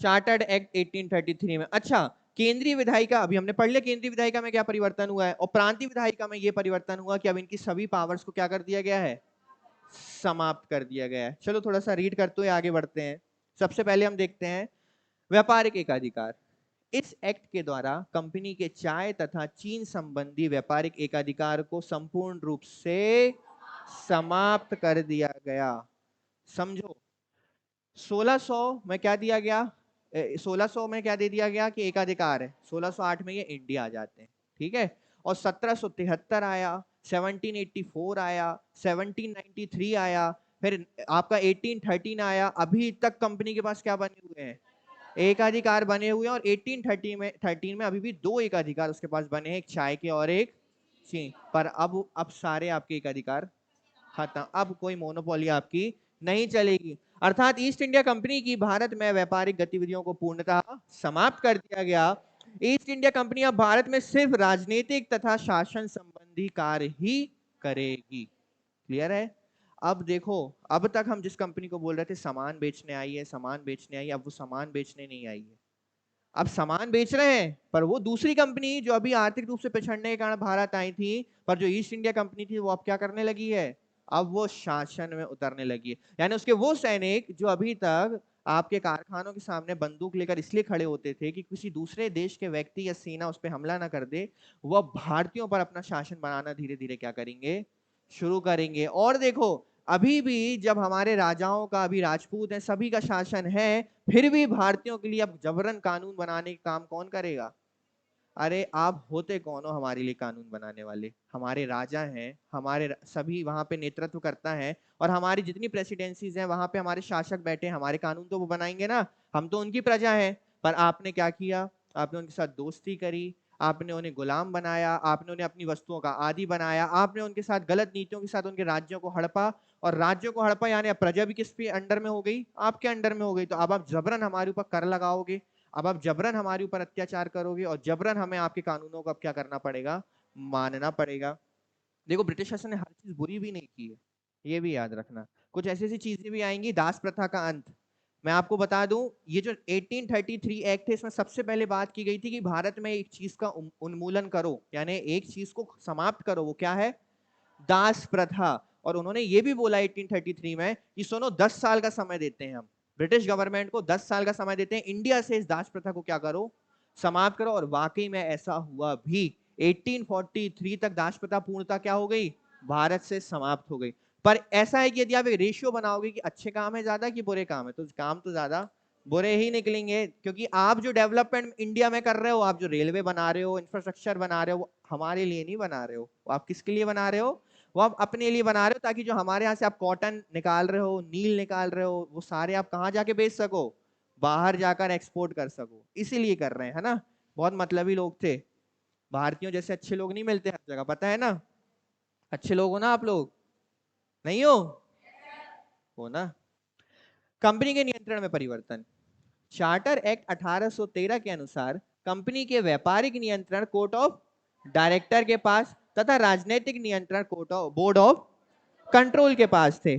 [SPEAKER 1] चार्टर्ड एक्ट 1833 में। अच्छा, केंद्रीय विधायिका अभी हमने पढ़ लिया, केंद्रीय विधायिका में क्या परिवर्तन हुआ है, और प्रांतीय विधायिका में यह परिवर्तन हुआ कि अब इनकी सभी पावर्स को क्या कर दिया गया है? समाप्त कर दिया गया है। चलो थोड़ा सा रीड करते हुए आगे बढ़ते हैं। सबसे पहले हम देखते हैं व्यापारिक एकाधिकार। इस एक्ट के द्वारा कंपनी के चाय तथा चीन संबंधी व्यापारिक एकाधिकार को संपूर्ण रूप से समाप्त कर दिया गया। समझो, 1600 में क्या दिया गया? 1600 में क्या दे दिया गया कि एकाधिकार है, 1608 में ये इंडिया आ जाते हैं, ठीक है। और 1773 आया, 1784 आया, 1793 आया, फिर आपका 1813 आया। अभी तक कंपनी के पास क्या बने हुए हैं? एकाधिकार बने हुए हैं। और 1813 में अभी भी दो एकाधिकार उसके पास बने हैं, एक चाय के और एक चीन पर। अब सारे आपके एकाधिकार खत्म, अब कोई मोनोपोली आपकी नहीं चलेगी। अर्थात ईस्ट इंडिया कंपनी की भारत में व्यापारिक गतिविधियों को पूर्णतः समाप्त कर दिया गया। ईस्ट इंडिया कंपनी अब भारत में सिर्फ राजनीतिक तथा शासन संबंधी कार्य ही करेगी। क्लियर है? अब देखो, अब तक हम जिस कंपनी को बोल रहे थे सामान बेचने आई है, सामान बेचने आई है, अब वो सामान बेचने नहीं आई है। अब सामान बेच रहे हैं, पर वो दूसरी कंपनी जो अभी आर्थिक रूप से पिछड़ने के कारण भारत आई थी, पर जो ईस्ट इंडिया कंपनी थी वो अब क्या करने लगी है? अब वो शासन में उतरने लगी है। यानी उसके वो सैनिक जो अभी तक आपके कारखानों के सामने बंदूक लेकर इसलिए खड़े होते थे कि किसी दूसरे देश के व्यक्ति या सेना उस पर हमला ना कर दे, वो अब भारतीयों पर अपना शासन बनाना धीरे धीरे क्या करेंगे? शुरू करेंगे। और देखो, अभी भी जब हमारे राजाओं का, अभी राजपूत है, सभी का शासन है, फिर भी भारतीयों के लिए अब जबरन कानून बनाने का काम कौन करेगा? अरे आप होते कौन हो हमारे लिए कानून बनाने वाले? हमारे राजा हैं, हमारे सभी वहां पे नेतृत्व करता है, और हमारी जितनी प्रेसिडेंसीज हैं वहां पे हमारे शासक बैठे हैं, हमारे कानून तो वो बनाएंगे ना, हम तो उनकी प्रजा हैं। पर आपने क्या किया? आपने उनके साथ दोस्ती करी, आपने उन्हें गुलाम बनाया, आपने उन्हें अपनी वस्तुओं का आदी बनाया, आपने उनके साथ गलत नीतियों के साथ उनके राज्यों को हड़पा, और राज्यों को हड़पा यानी अब प्रजा भी किस पे अंडर में हो गई? आपके अंडर में हो गई। तो अब आप जबरन हमारे ऊपर कर लगाओगे, अब आप जबरन हमारे ऊपर अत्याचार करोगे, और जबरन हमें आपके कानूनों को अब क्या करना पड़ेगा? मानना पड़ेगा। देखो, ब्रिटिश शासन ने हर चीज बुरी भी नहीं की है, ये भी याद रखना। कुछ ऐसी ऐसी चीजें भी आएंगी, दास प्रथा का अंत। मैं आपको बता दूं, ये जो 1833 एक्ट है, इसमें सबसे पहले बात की गई थी कि भारत में एक चीज का उन्मूलन करो, यानी एक चीज को समाप्त करो। वो क्या है? दास प्रथा। और उन्होंने ये भी बोला 1833 में कि सुनो, 10 साल का समय देते हैं हम ब्रिटिश गवर्नमेंट को, 10 साल का समय देते हैं, इंडिया से इस दास प्रथा को क्या करो? समाप्त करो। और वाकई में ऐसा हुआ भी। 1843 तक दास प्रथा पूर्णतः क्या हो गई? भारत से समाप्त हो गई। पर ऐसा है कि यदि आप एक रेशियो बनाओगे कि अच्छे काम है ज्यादा कि बुरे काम है, तो काम तो ज्यादा बुरे ही निकलेंगे। क्योंकि आप जो डेवलपमेंट इंडिया में कर रहे हो, आप जो रेलवे बना रहे हो, इंफ्रास्ट्रक्चर बना रहे हो, वो हमारे लिए नहीं बना रहे हो, वो आप किसके लिए बना रहे हो? वो आप अपने लिए बना रहे हो, ताकि जो हमारे यहाँ से आप कॉटन निकाल रहे हो, नील निकाल रहे हो, वो सारे आप कहाँ जाके बेच सको? बाहर जाकर एक्सपोर्ट कर सको, इसीलिए कर रहे हैं, है ना। बहुत मतलबी लोग थे। भारतीयों जैसे अच्छे लोग नहीं मिलते हर जगह, पता है ना। अच्छे लोग हो ना आप लोग? नहीं हो ना। कंपनी के नियंत्रण में परिवर्तन। चार्टर एक्ट 1813 के अनुसार कंपनी के व्यापारिक नियंत्रण कोर्ट ऑफ डायरेक्टर के पास तथा राजनीतिक नियंत्रण बोर्ड ऑफ कंट्रोल के पास थे।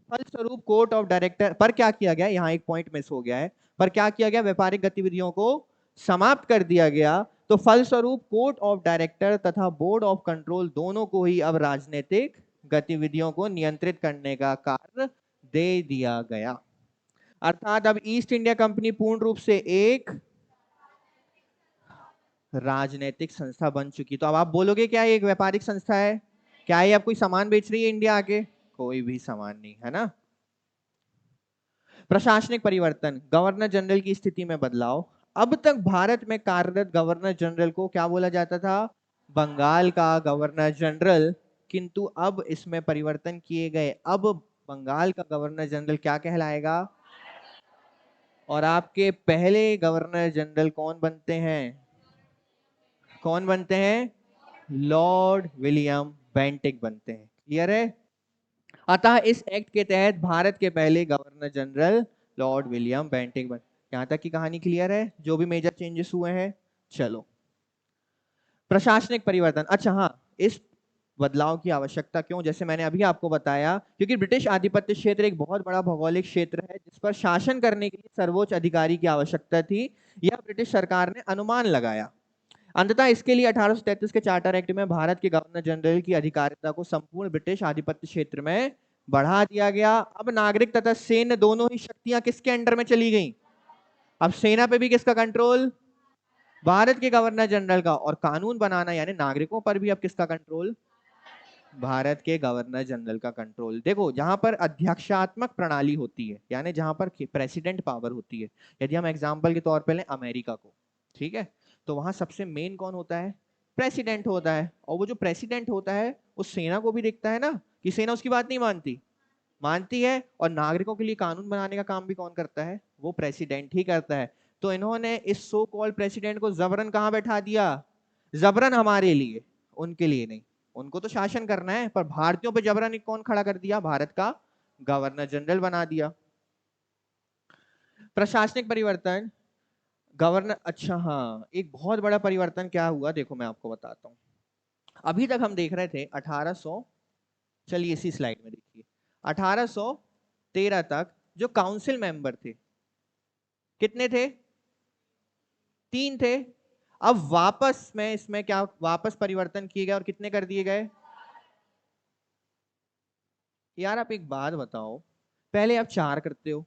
[SPEAKER 1] फलस्वरूप कोर्ट ऑफ डायरेक्टर पर क्या किया गया? यहाँ एक पॉइंट मिस हो गया है। पर क्या किया गया? व्यापारिक गतिविधियों को समाप्त कर दिया गया। तो फलस्वरूप कोर्ट ऑफ डायरेक्टर तथा बोर्ड ऑफ कंट्रोल दोनों को ही अब राजनीतिक गतिविधियों को नियंत्रित करने का कार्य दे दिया गया। अर्थात अब ईस्ट इंडिया कंपनी पूर्ण रूप से एक राजनीतिक संस्था बन चुकी। तो अब आप बोलोगे क्या ये एक व्यापारिक संस्था है? क्या ये अब कोई सामान बेच रही है इंडिया आके? कोई भी सामान नहीं, है ना। प्रशासनिक परिवर्तन। गवर्नर जनरल की स्थिति में बदलाव। अब तक भारत में कार्यरत गवर्नर जनरल को क्या बोला जाता था? बंगाल का गवर्नर जनरल। किंतु अब इसमें परिवर्तन किए गए। अब बंगाल का गवर्नर जनरल क्या कहलाएगा? और आपके पहले गवर्नर जनरल कौन बनते हैं? कौन बनते हैं? लॉर्ड विलियम बेंटिक बनते हैं। क्लियर है? अतः इस एक्ट के तहत भारत के पहले governor general Lord William Bentinck बन। यहां तक की कहानी क्लियर है? जो भी मेजर चेंजेस हुए हैं। चलो, प्रशासनिक परिवर्तन। अच्छा हाँ, इस बदलाव की आवश्यकता क्यों? जैसे मैंने अभी आपको बताया, क्योंकि ब्रिटिश आधिपत्य क्षेत्र एक बहुत बड़ा भौगोलिक क्षेत्र है जिस पर शासन करने के लिए सर्वोच्च अधिकारी की आवश्यकता थी। यह ब्रिटिश सरकार ने अनुमान लगाया। अंततः इसके लिए 1833 के चार्टर एक्ट में भारत के गवर्नर जनरल की अधिकारिता को संपूर्ण ब्रिटिश आधिपत्य क्षेत्र में बढ़ा दिया गया। अब नागरिक तथा सैन्य दोनों ही शक्तियां किसके अंडर में चली गई? अब सेना पे भी किसका कंट्रोल? भारत के गवर्नर जनरल का। और कानून बनाना यानी नागरिकों पर भी अब किसका कंट्रोल? भारत के गवर्नर जनरल का कंट्रोल। देखो, जहां पर अध्यक्षात्मक प्रणाली होती है यानी जहां पर प्रेसिडेंट पावर होती है, यदि हम एग्जांपल के तौर पे लें अमेरिका को, ठीक है, तो वहां सबसे मेन कौन होता है? प्रेसिडेंट होता है। और वो जो प्रेसिडेंट होता है उस सेना को भी देखता है ना, कि सेना उसकी बात नहीं मानती, मानती है। और नागरिकों के लिए कानून बनाने का काम भी कौन करता है? वो प्रेसिडेंट ही करता है। तो इन्होंने इस सो कॉल्ड प्रेसिडेंट को जबरन कहां बैठा दिया? जबरन हमारे लिए, उनके लिए नहीं। उनको तो शासन करना है, पर भारतीयों पे जबरन कौन खड़ा कर दिया? भारत का गवर्नर जनरल बना दिया। प्रशासनिक परिवर्तन, गवर्नर। अच्छा हाँ, एक बहुत बड़ा परिवर्तन क्या हुआ, देखो मैं आपको बताता हूं। अभी तक हम देख रहे थे 1800, चलिए इसी स्लाइड में देखिए, 1813 तक जो काउंसिल मेंबर थे कितने थे? 3 थे। अब वापस में इसमें क्या वापस परिवर्तन किए गए और कितने कर दिए गए? यार आप एक बात बताओ, पहले आप 4 करते हो,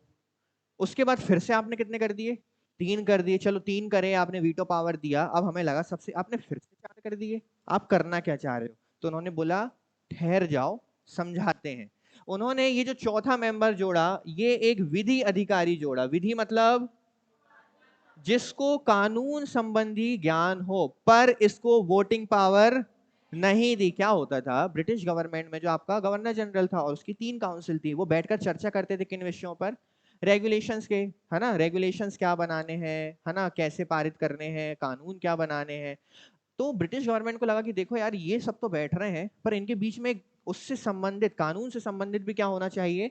[SPEAKER 1] उसके बाद फिर से आपने कितने कर दिए? 3 कर दिए। चलो 3 करे, आपने वीटो पावर दिया, अब हमें लगा सबसे, आपने फिर से 4 कर दिए। आप करना क्या चाह रहे हो? तो उन्होंने बोला ठहर जाओ, समझाते हैं। उन्होंने ये जो चौथा मेंबर जोड़ा, ये एक विधि अधिकारी जोड़ा। विधि मतलब जिसको कानून संबंधी ज्ञान हो, पर इसको वोटिंग पावर नहीं दी। क्या होता था ब्रिटिश गवर्नमेंट में, जो आपका गवर्नर जनरल था और उसकी 3 काउंसिल थी, वो बैठकर चर्चा करते थे किन विषयों पर? रेगुलेशंस के, है ना, रेगुलेशंस क्या बनाने हैं, है ना, कैसे पारित करने हैं, कानून क्या बनाने हैं। तो ब्रिटिश गवर्नमेंट को लगा कि देखो यार, ये सब तो बैठ रहे हैं, पर इनके बीच में उससे संबंधित, कानून से संबंधित भी क्या होना चाहिए?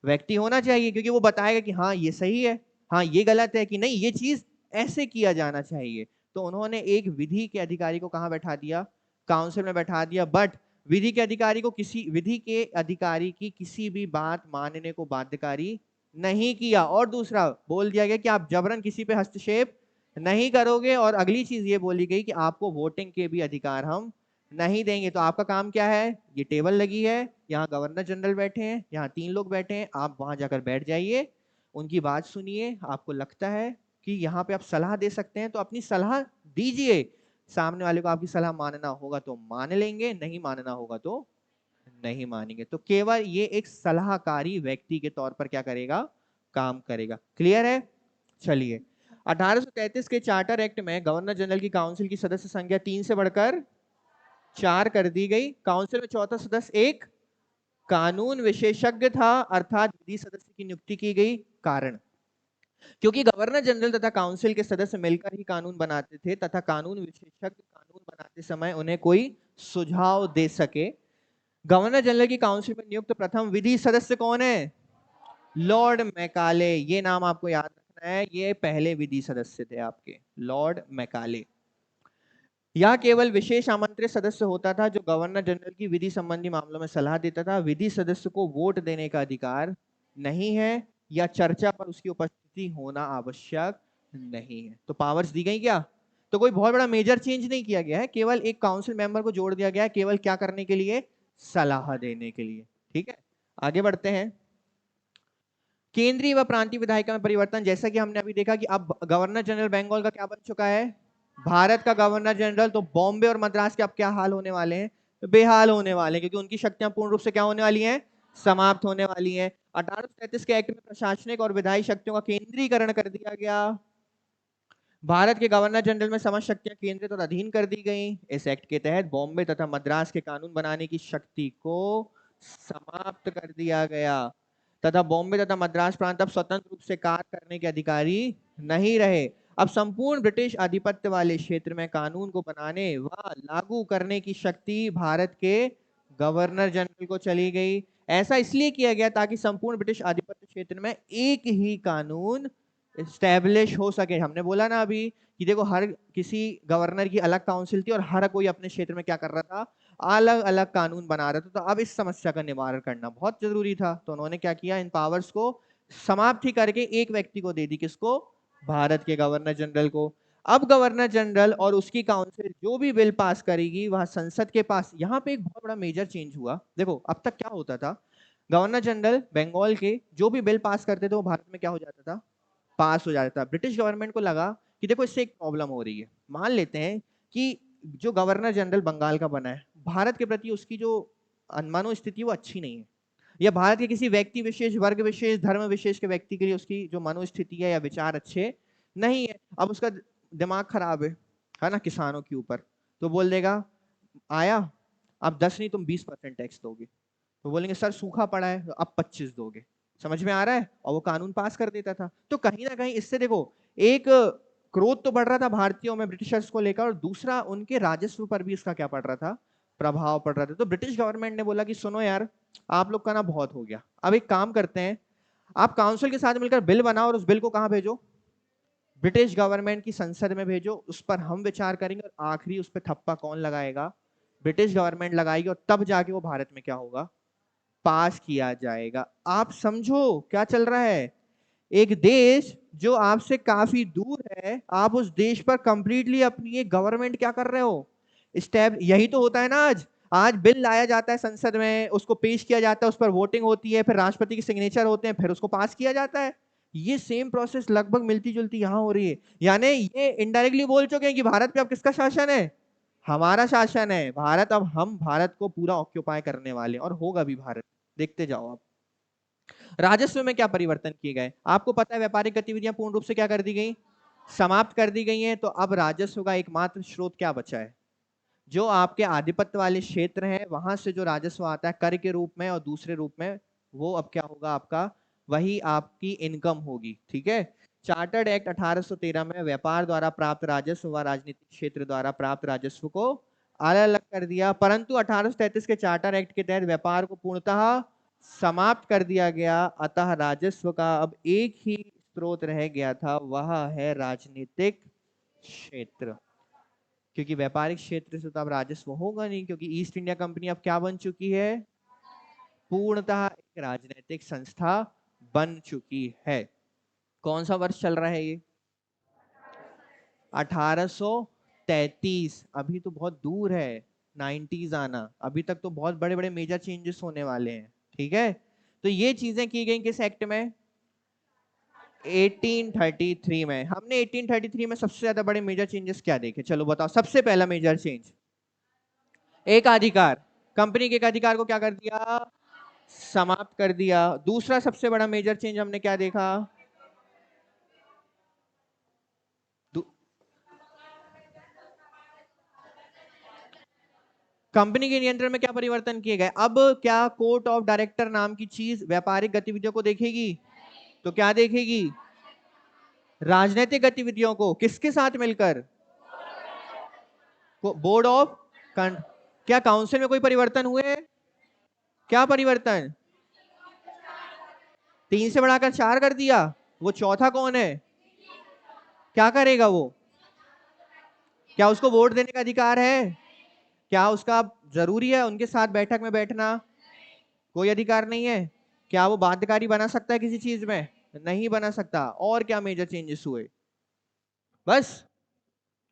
[SPEAKER 1] व्यक्ति होना चाहिए, क्योंकि वो बताएगा कि हाँ ये सही है, हाँ ये गलत है, कि नहीं ये चीज ऐसे किया जाना चाहिए। तो उन्होंने एक विधि के अधिकारी को कहां बैठा दिया? काउंसिल में बैठा दिया। बट विधि के अधिकारी को किसी, विधि के अधिकारी की किसी भी बात मानने को बाध्यकारी नहीं किया। और दूसरा बोल दिया गया कि आप जबरन किसी पे हस्तक्षेप नहीं करोगे। और अगली चीज ये बोली गई कि आपको वोटिंग के भी अधिकार हम नहीं देंगे। तो आपका काम क्या है? ये टेबल लगी है, यहाँ गवर्नर जनरल बैठे हैं, यहाँ 3 लोग बैठे हैं, आप वहां जाकर बैठ जाइए, उनकी बात सुनिए। आपको लगता है कि यहाँ पे आप सलाह दे सकते हैं तो अपनी सलाह दीजिए। सामने वाले को आपकी सलाह मानना होगा तो मान लेंगे, नहीं मानना होगा तो नहीं मानेंगे। तो केवल ये एक सलाहकारी व्यक्ति के तौर पर क्या करेगा? काम करेगा। क्लियर है? चलिए, 1833 के चार्टर एक्ट में गवर्नर जनरल की काउंसिल की सदस्य संख्या 3 से बढ़कर 4 कर दी गई। काउंसिल में चौथा सदस्य एक कानून विशेषज्ञ था, अर्थात विधि सदस्य की नियुक्ति की गई। कारण, क्योंकि गवर्नर जनरल तथा काउंसिल के सदस्य मिलकर ही कानून बनाते थे तथा कानून विशेषज्ञ कानून बनाते समय उन्हें कोई सुझाव दे सके। गवर्नर जनरल की काउंसिल में नियुक्त प्रथम विधि सदस्य कौन है? Lord Macaulay. ये नाम आपको याद रखना है, ये पहले विधि सदस्य थे आपके, लॉर्ड मैकाले। यह केवल विशेष आमंत्रित सदस्य होता था जो गवर्नर जनरल की विधि संबंधी मामलों में सलाह देता था। विधि सदस्य को वोट देने का अधिकार नहीं है या चर्चा पर उसकी उपस्थिति होना आवश्यक नहीं है। तो पावर्स दी गई क्या? तो कोई बहुत बड़ा मेजर चेंज नहीं किया गया है, केवल एक काउंसिल मेंबर को जोड़ दिया गया है, केवल क्या करने के लिए? सलाह देने के लिए। ठीक है, आगे बढ़ते हैं। केंद्रीय व प्रांतीय विधायिका में परिवर्तन, जैसा कि हमने अभी देखा कि अब गवर्नर जनरल बंगाल का क्या बन चुका है? भारत का गवर्नर जनरल। तो बॉम्बे और मद्रास के अब क्या हाल होने वाले हैं? बेहाल होने वाले हैं, क्योंकि उनकी शक्तियां पूर्ण रूप से क्या होने वाली हैं? समाप्त होने वाली हैं। 1833 के एक्ट में प्रशासनिक और विधायी शक्तियों का केंद्रीकरण कर दिया गया। भारत के गवर्नर जनरल में समस्त शक्तियां केंद्रित और अधीन कर दी गई। इस एक्ट के तहत बॉम्बे तथा मद्रास के कानून बनाने की शक्ति को समाप्त कर दिया गया तथा बॉम्बे तथा मद्रास प्रांत अब स्वतंत्र रूप से कार्य करने के अधिकारी नहीं रहे। अब संपूर्ण ब्रिटिश आधिपत्य वाले क्षेत्र में कानून को बनाने व लागू करने की शक्ति भारत के गवर्नर जनरल को चली गई। ऐसा इसलिए किया गया ताकि संपूर्ण ब्रिटिश आधिपत्य क्षेत्र में एक ही कानून स्टैब्लिश हो सके। हमने बोला ना अभी कि देखो हर किसी गवर्नर की अलग काउंसिल थी और हर कोई अपने क्षेत्र में क्या कर रहा था, अलग अलग कानून बना रहा था। तो अब इस समस्या का निवारण करना बहुत जरूरी था, तो उन्होंने क्या किया, इन पावर्स को समाप्त ही करके एक व्यक्ति को दे दी। किसको? भारत के गवर्नर जनरल को। अब गवर्नर जनरल और उसकी काउंसिल जो भी बिल पास करेगी वह संसद के पास। यहाँ पे एक बहुत बड़ा मेजर चेंज हुआ। देखो अब तक क्या होता था, गवर्नर जनरल बंगाल के जो भी बिल पास करते थे वो भारत में क्या हो जाता था, पास हो जाता था। ब्रिटिश गवर्नमेंट को लगा कि देखो इससे एक प्रॉब्लम हो रही है। मान लेते हैं कि जो गवर्नर जनरल बंगाल का बना है, भारत के प्रति उसकी जो मनोस्थिति वो अच्छी नहीं है, या भारत के किसी व्यक्ति विशेष, वर्ग विशेष, धर्म विशेष के व्यक्ति के लिए उसकी जो मनोस्थिति है या विचार अच्छे नहीं है। अब उसका दिमाग खराब है ना, किसानों के ऊपर, तो बोल देगा आया अब 10 नहीं तुम 20% टैक्स दोगे। तो बोलेंगे सर सूखा पड़ा है तो अब 25 दोगे। समझ में आ रहा है? और वो कानून पास कर देता था। तो कहीं ना कहीं इससे देखो एक क्रोध तो बढ़ रहा था भारतीयों में ब्रिटिशर्स को लेकर, और दूसरा उनके राजस्व पर भी इसका क्या पड़ रहा था, प्रभाव पड़ रहा था। तो ब्रिटिश गवर्नमेंट ने बोला कि सुनो यार, आप लोग का ना बहुत हो गया, अब एक काम करते हैं, आप काउंसिल के साथ मिलकर बिल बनाओ और उस बिल को कहां भेजो, ब्रिटिश गवर्नमेंट की संसद में भेजो, उस पर हम विचार करेंगे और आखिरी उस पर थप्पा कौन लगाएगा, ब्रिटिश गवर्नमेंट लगाएगी, और तब जाके वो भारत में क्या होगा, पास किया जाएगा। आप समझो क्या चल रहा है। एक देश जो आपसे काफी दूर है, आप उस देश पर कंप्लीटली अपनी एक गवर्नमेंट क्या कर रहे हो, स्टेप। यही तो होता है ना आज। आज बिल लाया जाता है संसद में, उसको पेश किया जाता है, उस पर वोटिंग होती है, फिर राष्ट्रपति के सिग्नेचर होते हैं, फिर उसको पास किया जाता है। ये सेम प्रोसेस लगभग मिलती जुलती यहां हो रही है। यानी ये इनडायरेक्टली बोल चुके हैं कि भारत पे अब किसका शासन है, हमारा शासन है। भारत, अब हम भारत को पूरा ऑक्यूपाई करने वाले, और होगा भी भारत, देखते जाओ आप। राजस्व में क्या परिवर्तन किए गए, आपको पता है, व्यापारिक गतिविधियां पूर्ण रूप से क्या कर दी गई, समाप्त कर दी गई हैं। तो अब राजस्व का एकमात्र स्रोत क्या बचा है, जो आपके आधिपत्य वाले क्षेत्र हैं वहां से जो राजस्व आता है कर के रूप में और दूसरे रूप में, वो अब क्या होगा आपका, वही आपकी इनकम होगी। ठीक है। चार्टर्ड एक्ट 1813 में व्यापार द्वारा प्राप्त राजस्व व राजनीतिक क्षेत्र द्वारा प्राप्त राजस्व को अलग अलग कर दिया, परंतु 1833 के चार्टर एक्ट के तहत व्यापार को पूर्णतः समाप्त कर दिया गया। अतः राजस्व का अब एक ही स्रोत रह गया था, वह है राजनीतिक क्षेत्र। क्योंकि व्यापारिक क्षेत्र से तो अब राजस्व होगा नहीं, क्योंकि ईस्ट इंडिया कंपनी अब क्या बन चुकी है, पूर्णतः एक राजनीतिक संस्था बन चुकी है। कौन सा वर्ष चल रहा है ये, 1833। अभी तो बहुत दूर है 90s आना, अभी तक तो बहुत बड़े बड़े मेजर चेंजेस होने वाले हैं। ठीक है। तो ये चीजें की गई किस एक्ट में, 1833 में। हमने 1833 में सबसे ज्यादा बड़े मेजर चेंजेस क्या देखे, चलो बताओ। सबसे पहला मेजर चेंज, एक अधिकार, कंपनी के एक अधिकार को क्या कर दिया, समाप्त कर दिया। दूसरा सबसे बड़ा मेजर चेंज हमने क्या देखा, कंपनी के नियंत्रण में क्या परिवर्तन किए गए। अब क्या कोर्ट ऑफ डायरेक्टर नाम की चीज व्यापारिक गतिविधियों को देखेगी, तो क्या देखेगी, राजनीतिक गतिविधियों को। किसके साथ मिलकर, बोर्ड ऑफ, क्या काउंसिल में कोई परिवर्तन हुए, क्या परिवर्तन, 3 से बढ़ाकर 4 कर दिया। वो चौथा कौन है, क्या करेगा वो, क्या उसको वोट देने का अधिकार है, क्या उसका जरूरी है उनके साथ बैठक में बैठना, कोई अधिकार नहीं है। क्या वो बाध्यकारी बना सकता है किसी चीज में, नहीं बना सकता। और क्या मेजर चेंजेस हुए, बस,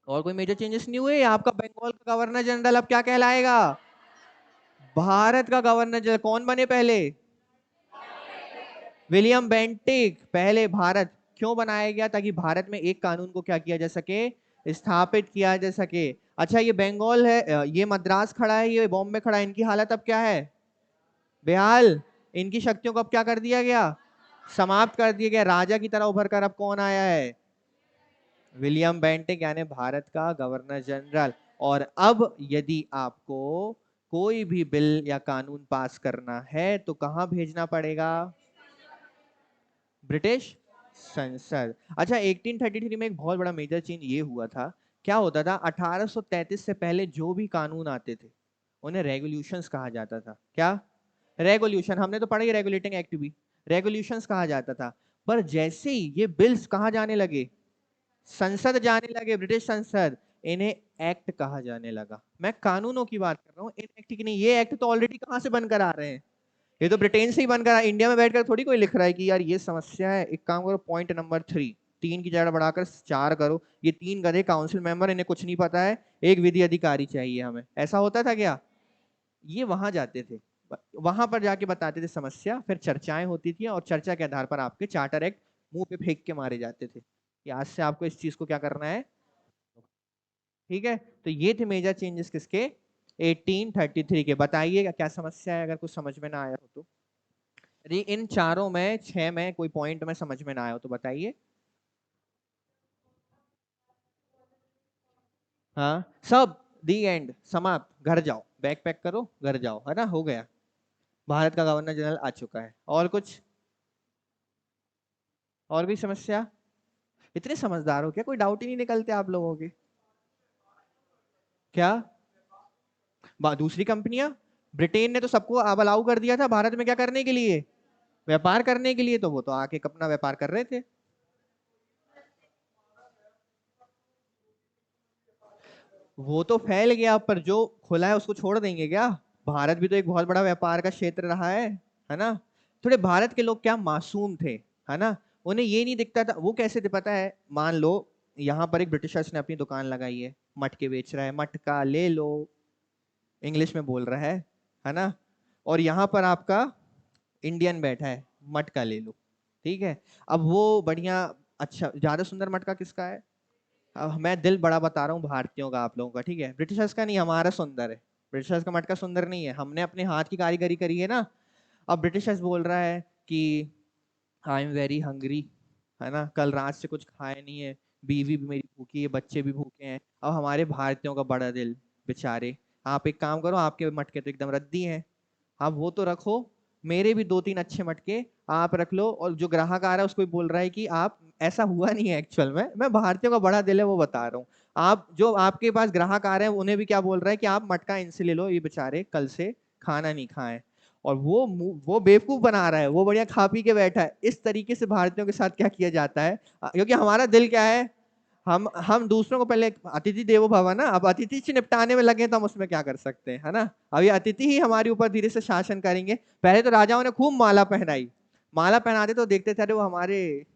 [SPEAKER 1] और कोई मेजर चेंजेस नहीं हुए। आपका बंगाल का गवर्नर जनरल अब क्या कहलाएगा, भारत का गवर्नर जनरल। कौन बने पहले, विलियम बेंटिक। पहले भारत क्यों बनाया गया, ताकि भारत में एक कानून को क्या किया जा सके, स्थापित किया जा सके। अच्छा ये बंगाल है, ये मद्रास खड़ा है, ये बॉम्बे खड़ा है, इनकी हालत अब क्या है, बेहाल। इनकी शक्तियों को अब क्या कर दिया गया, समाप्त कर दिया गया। राजा की तरह उभर कर अब कौन आया है, विलियम बेंटिक यानी भारत का गवर्नर जनरल। और अब यदि आपको कोई भी बिल या कानून पास करना है तो कहां भेजना पड़ेगा? ब्रिटिश संसद। अच्छा, 1833 में एक बहुत बड़ा मेजर चेंज ये हुआ था। क्या होता था, 1833 से पहले जो भी कानून आते थे उन्हें रेगुलेशंस कहा जाता था। क्या? रेगुलेशन। हमने तो पढ़ा ही रेगुलेटिंग एक्ट भी, रेगुलेशंस कहा जाता था। पर जैसे ही ये बिल्स कहाँ जाने लगे, संसद जाने लगे, ब्रिटिश संसद, इन्हें एक्ट कहा जाने लगा। मैं कानूनों की बात कर रहा हूँ, इन एक्ट की नहीं। ये एक्ट तो ऑलरेडी कहां से बनकर आ रहे हैं, ये तो ब्रिटेन से ही बनकर आ। इंडिया में बैठकर थोड़ी कोई लिख रहा है कि यार ये समस्या है, एक काम करो, पॉइंट नंबर 3 3 की जगह बढ़ाकर 4 करो। ये 3 गधे काउंसिल मेंबर, इन्हें कुछ नहीं पता है, एक विधि अधिकारी चाहिए हमें। ऐसा होता था क्या? ये वहां जाते थे, वहां पर जाके बताते थे समस्या, फिर चर्चाएं होती थी और चर्चा के आधार पर आपके चार्टर एक्ट मुंह पे फेंक के मारे जाते थे कि आज से आपको इस चीज को क्या करना है। ठीक है, तो ये थे मेजर चेंजेस किसके, 1833 के। बताइए क्या समस्या है, अगर कुछ समझ में ना आया हो तो। यदि इन चारों में 6 में कोई पॉइंट में समझ में ना आया हो तो बताइए। हाँ, सब दी एंड, समाप्त, घर जाओ, बैग पैक करो, घर जाओ, है ना, हो गया, भारत का गवर्नर जनरल आ चुका है। और कुछ, और भी समस्या? इतने समझदार हो क्या, कोई डाउट ही नहीं निकलते आप लोगों के? क्या? दूसरी कंपनियां, ब्रिटेन ने तो सबको अब अलाउ कर दिया था भारत में क्या करने के लिए, व्यापार करने के लिए, तो वो तो आके अपना व्यापार कर रहे थे। वो तो फैल गया, पर जो खुला है उसको छोड़ देंगे क्या? भारत भी तो एक बहुत बड़ा व्यापार का क्षेत्र रहा है ना। थोड़े भारत के लोग क्या मासूम थे, है ना, उन्हें ये नहीं दिखता था। वो कैसे थे पता है, मान लो यहाँ पर एक ब्रिटिशर्स ने अपनी दुकान लगाई है, मटके बेच रहा है, मटका ले लो, इंग्लिश में बोल रहा है ना, और यहाँ पर आपका इंडियन बैठा है, मटका ले लो। ठीक है, अब वो बढ़िया, अच्छा ज्यादा सुंदर मटका किसका है? अब मैं दिल बड़ा बता रहा हूँ भारतीयों का, आप लोगों का, ठीक है, ब्रिटिशर्स का नहीं, हमारा सुंदर है। ब्रिटिशर्स का मटका सुंदर नहीं है, हमने अपने हाथ की कारीगरी करी है ना। अब ब्रिटिशर्स बोल रहा है कि आई एम वेरी हंग्री, है ना, कल रात से कुछ खाया नहीं है, बीवी भी मेरी भूखी है, बच्चे भी भूखे हैं। अब हमारे भारतीयों का बड़ा दिल, बेचारे, आप एक काम करो, आपके मटके तो एकदम रद्दी हैं, आप वो तो रखो, मेरे भी 2-3 अच्छे मटके आप रख लो। और जो ग्राहक आ रहा है उसको भी बोल रहा है कि आप, ऐसा हुआ नहीं है एक्चुअल में, मैं भारतीयों का बड़ा दिल है वो बता रहा हूँ। आप जो आपके पास ग्राहक आ रहे हैं उन्हें भी क्या बोल रहा है कि आप मटका इनसे ले लो, ये बेचारे कल से खाना नहीं खाए। और वो बेवकूफ बना रहा है, वो बढ़िया खा पी के बैठा है। इस तरीके से भारतीयों के साथ क्या किया जाता है, क्योंकि हमारा दिल क्या है, हम दूसरों को पहले, अतिथि देवो भव ना, अब अतिथि से निपटाने में लगे तो हम उसमें क्या कर सकते हैं, है ना। अब ये अतिथि ही हमारे ऊपर धीरे से शासन करेंगे। पहले तो राजाओं ने खूब माला पहनाई, माला पहनाते तो देखते थे अरे वो हमारे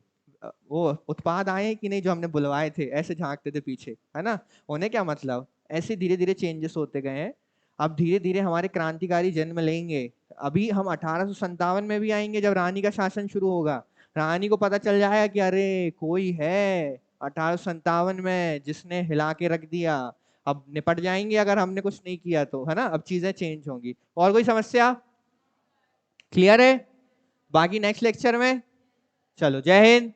[SPEAKER 1] वो उत्पाद आए हैं कि नहीं जो हमने बुलवाए थे, ऐसे झांकते थे पीछे, है ना। उन्हें क्या मतलब, ऐसे धीरे धीरे चेंजेस होते गए हैं। अब धीरे धीरे हमारे क्रांतिकारी जन्म लेंगे। अभी हम 1857 में भी आएंगे जब रानी का शासन शुरू होगा। रानी को पता चल जाएगा कि अरे कोई है 1857 में जिसने हिला के रख दिया। अब निपट जाएंगे अगर हमने कुछ नहीं किया तो, है ना। अब चीजें चेंज होंगी। और कोई समस्या? क्लियर है? बाकी नेक्स्ट लेक्चर में। चलो, जय हिंद।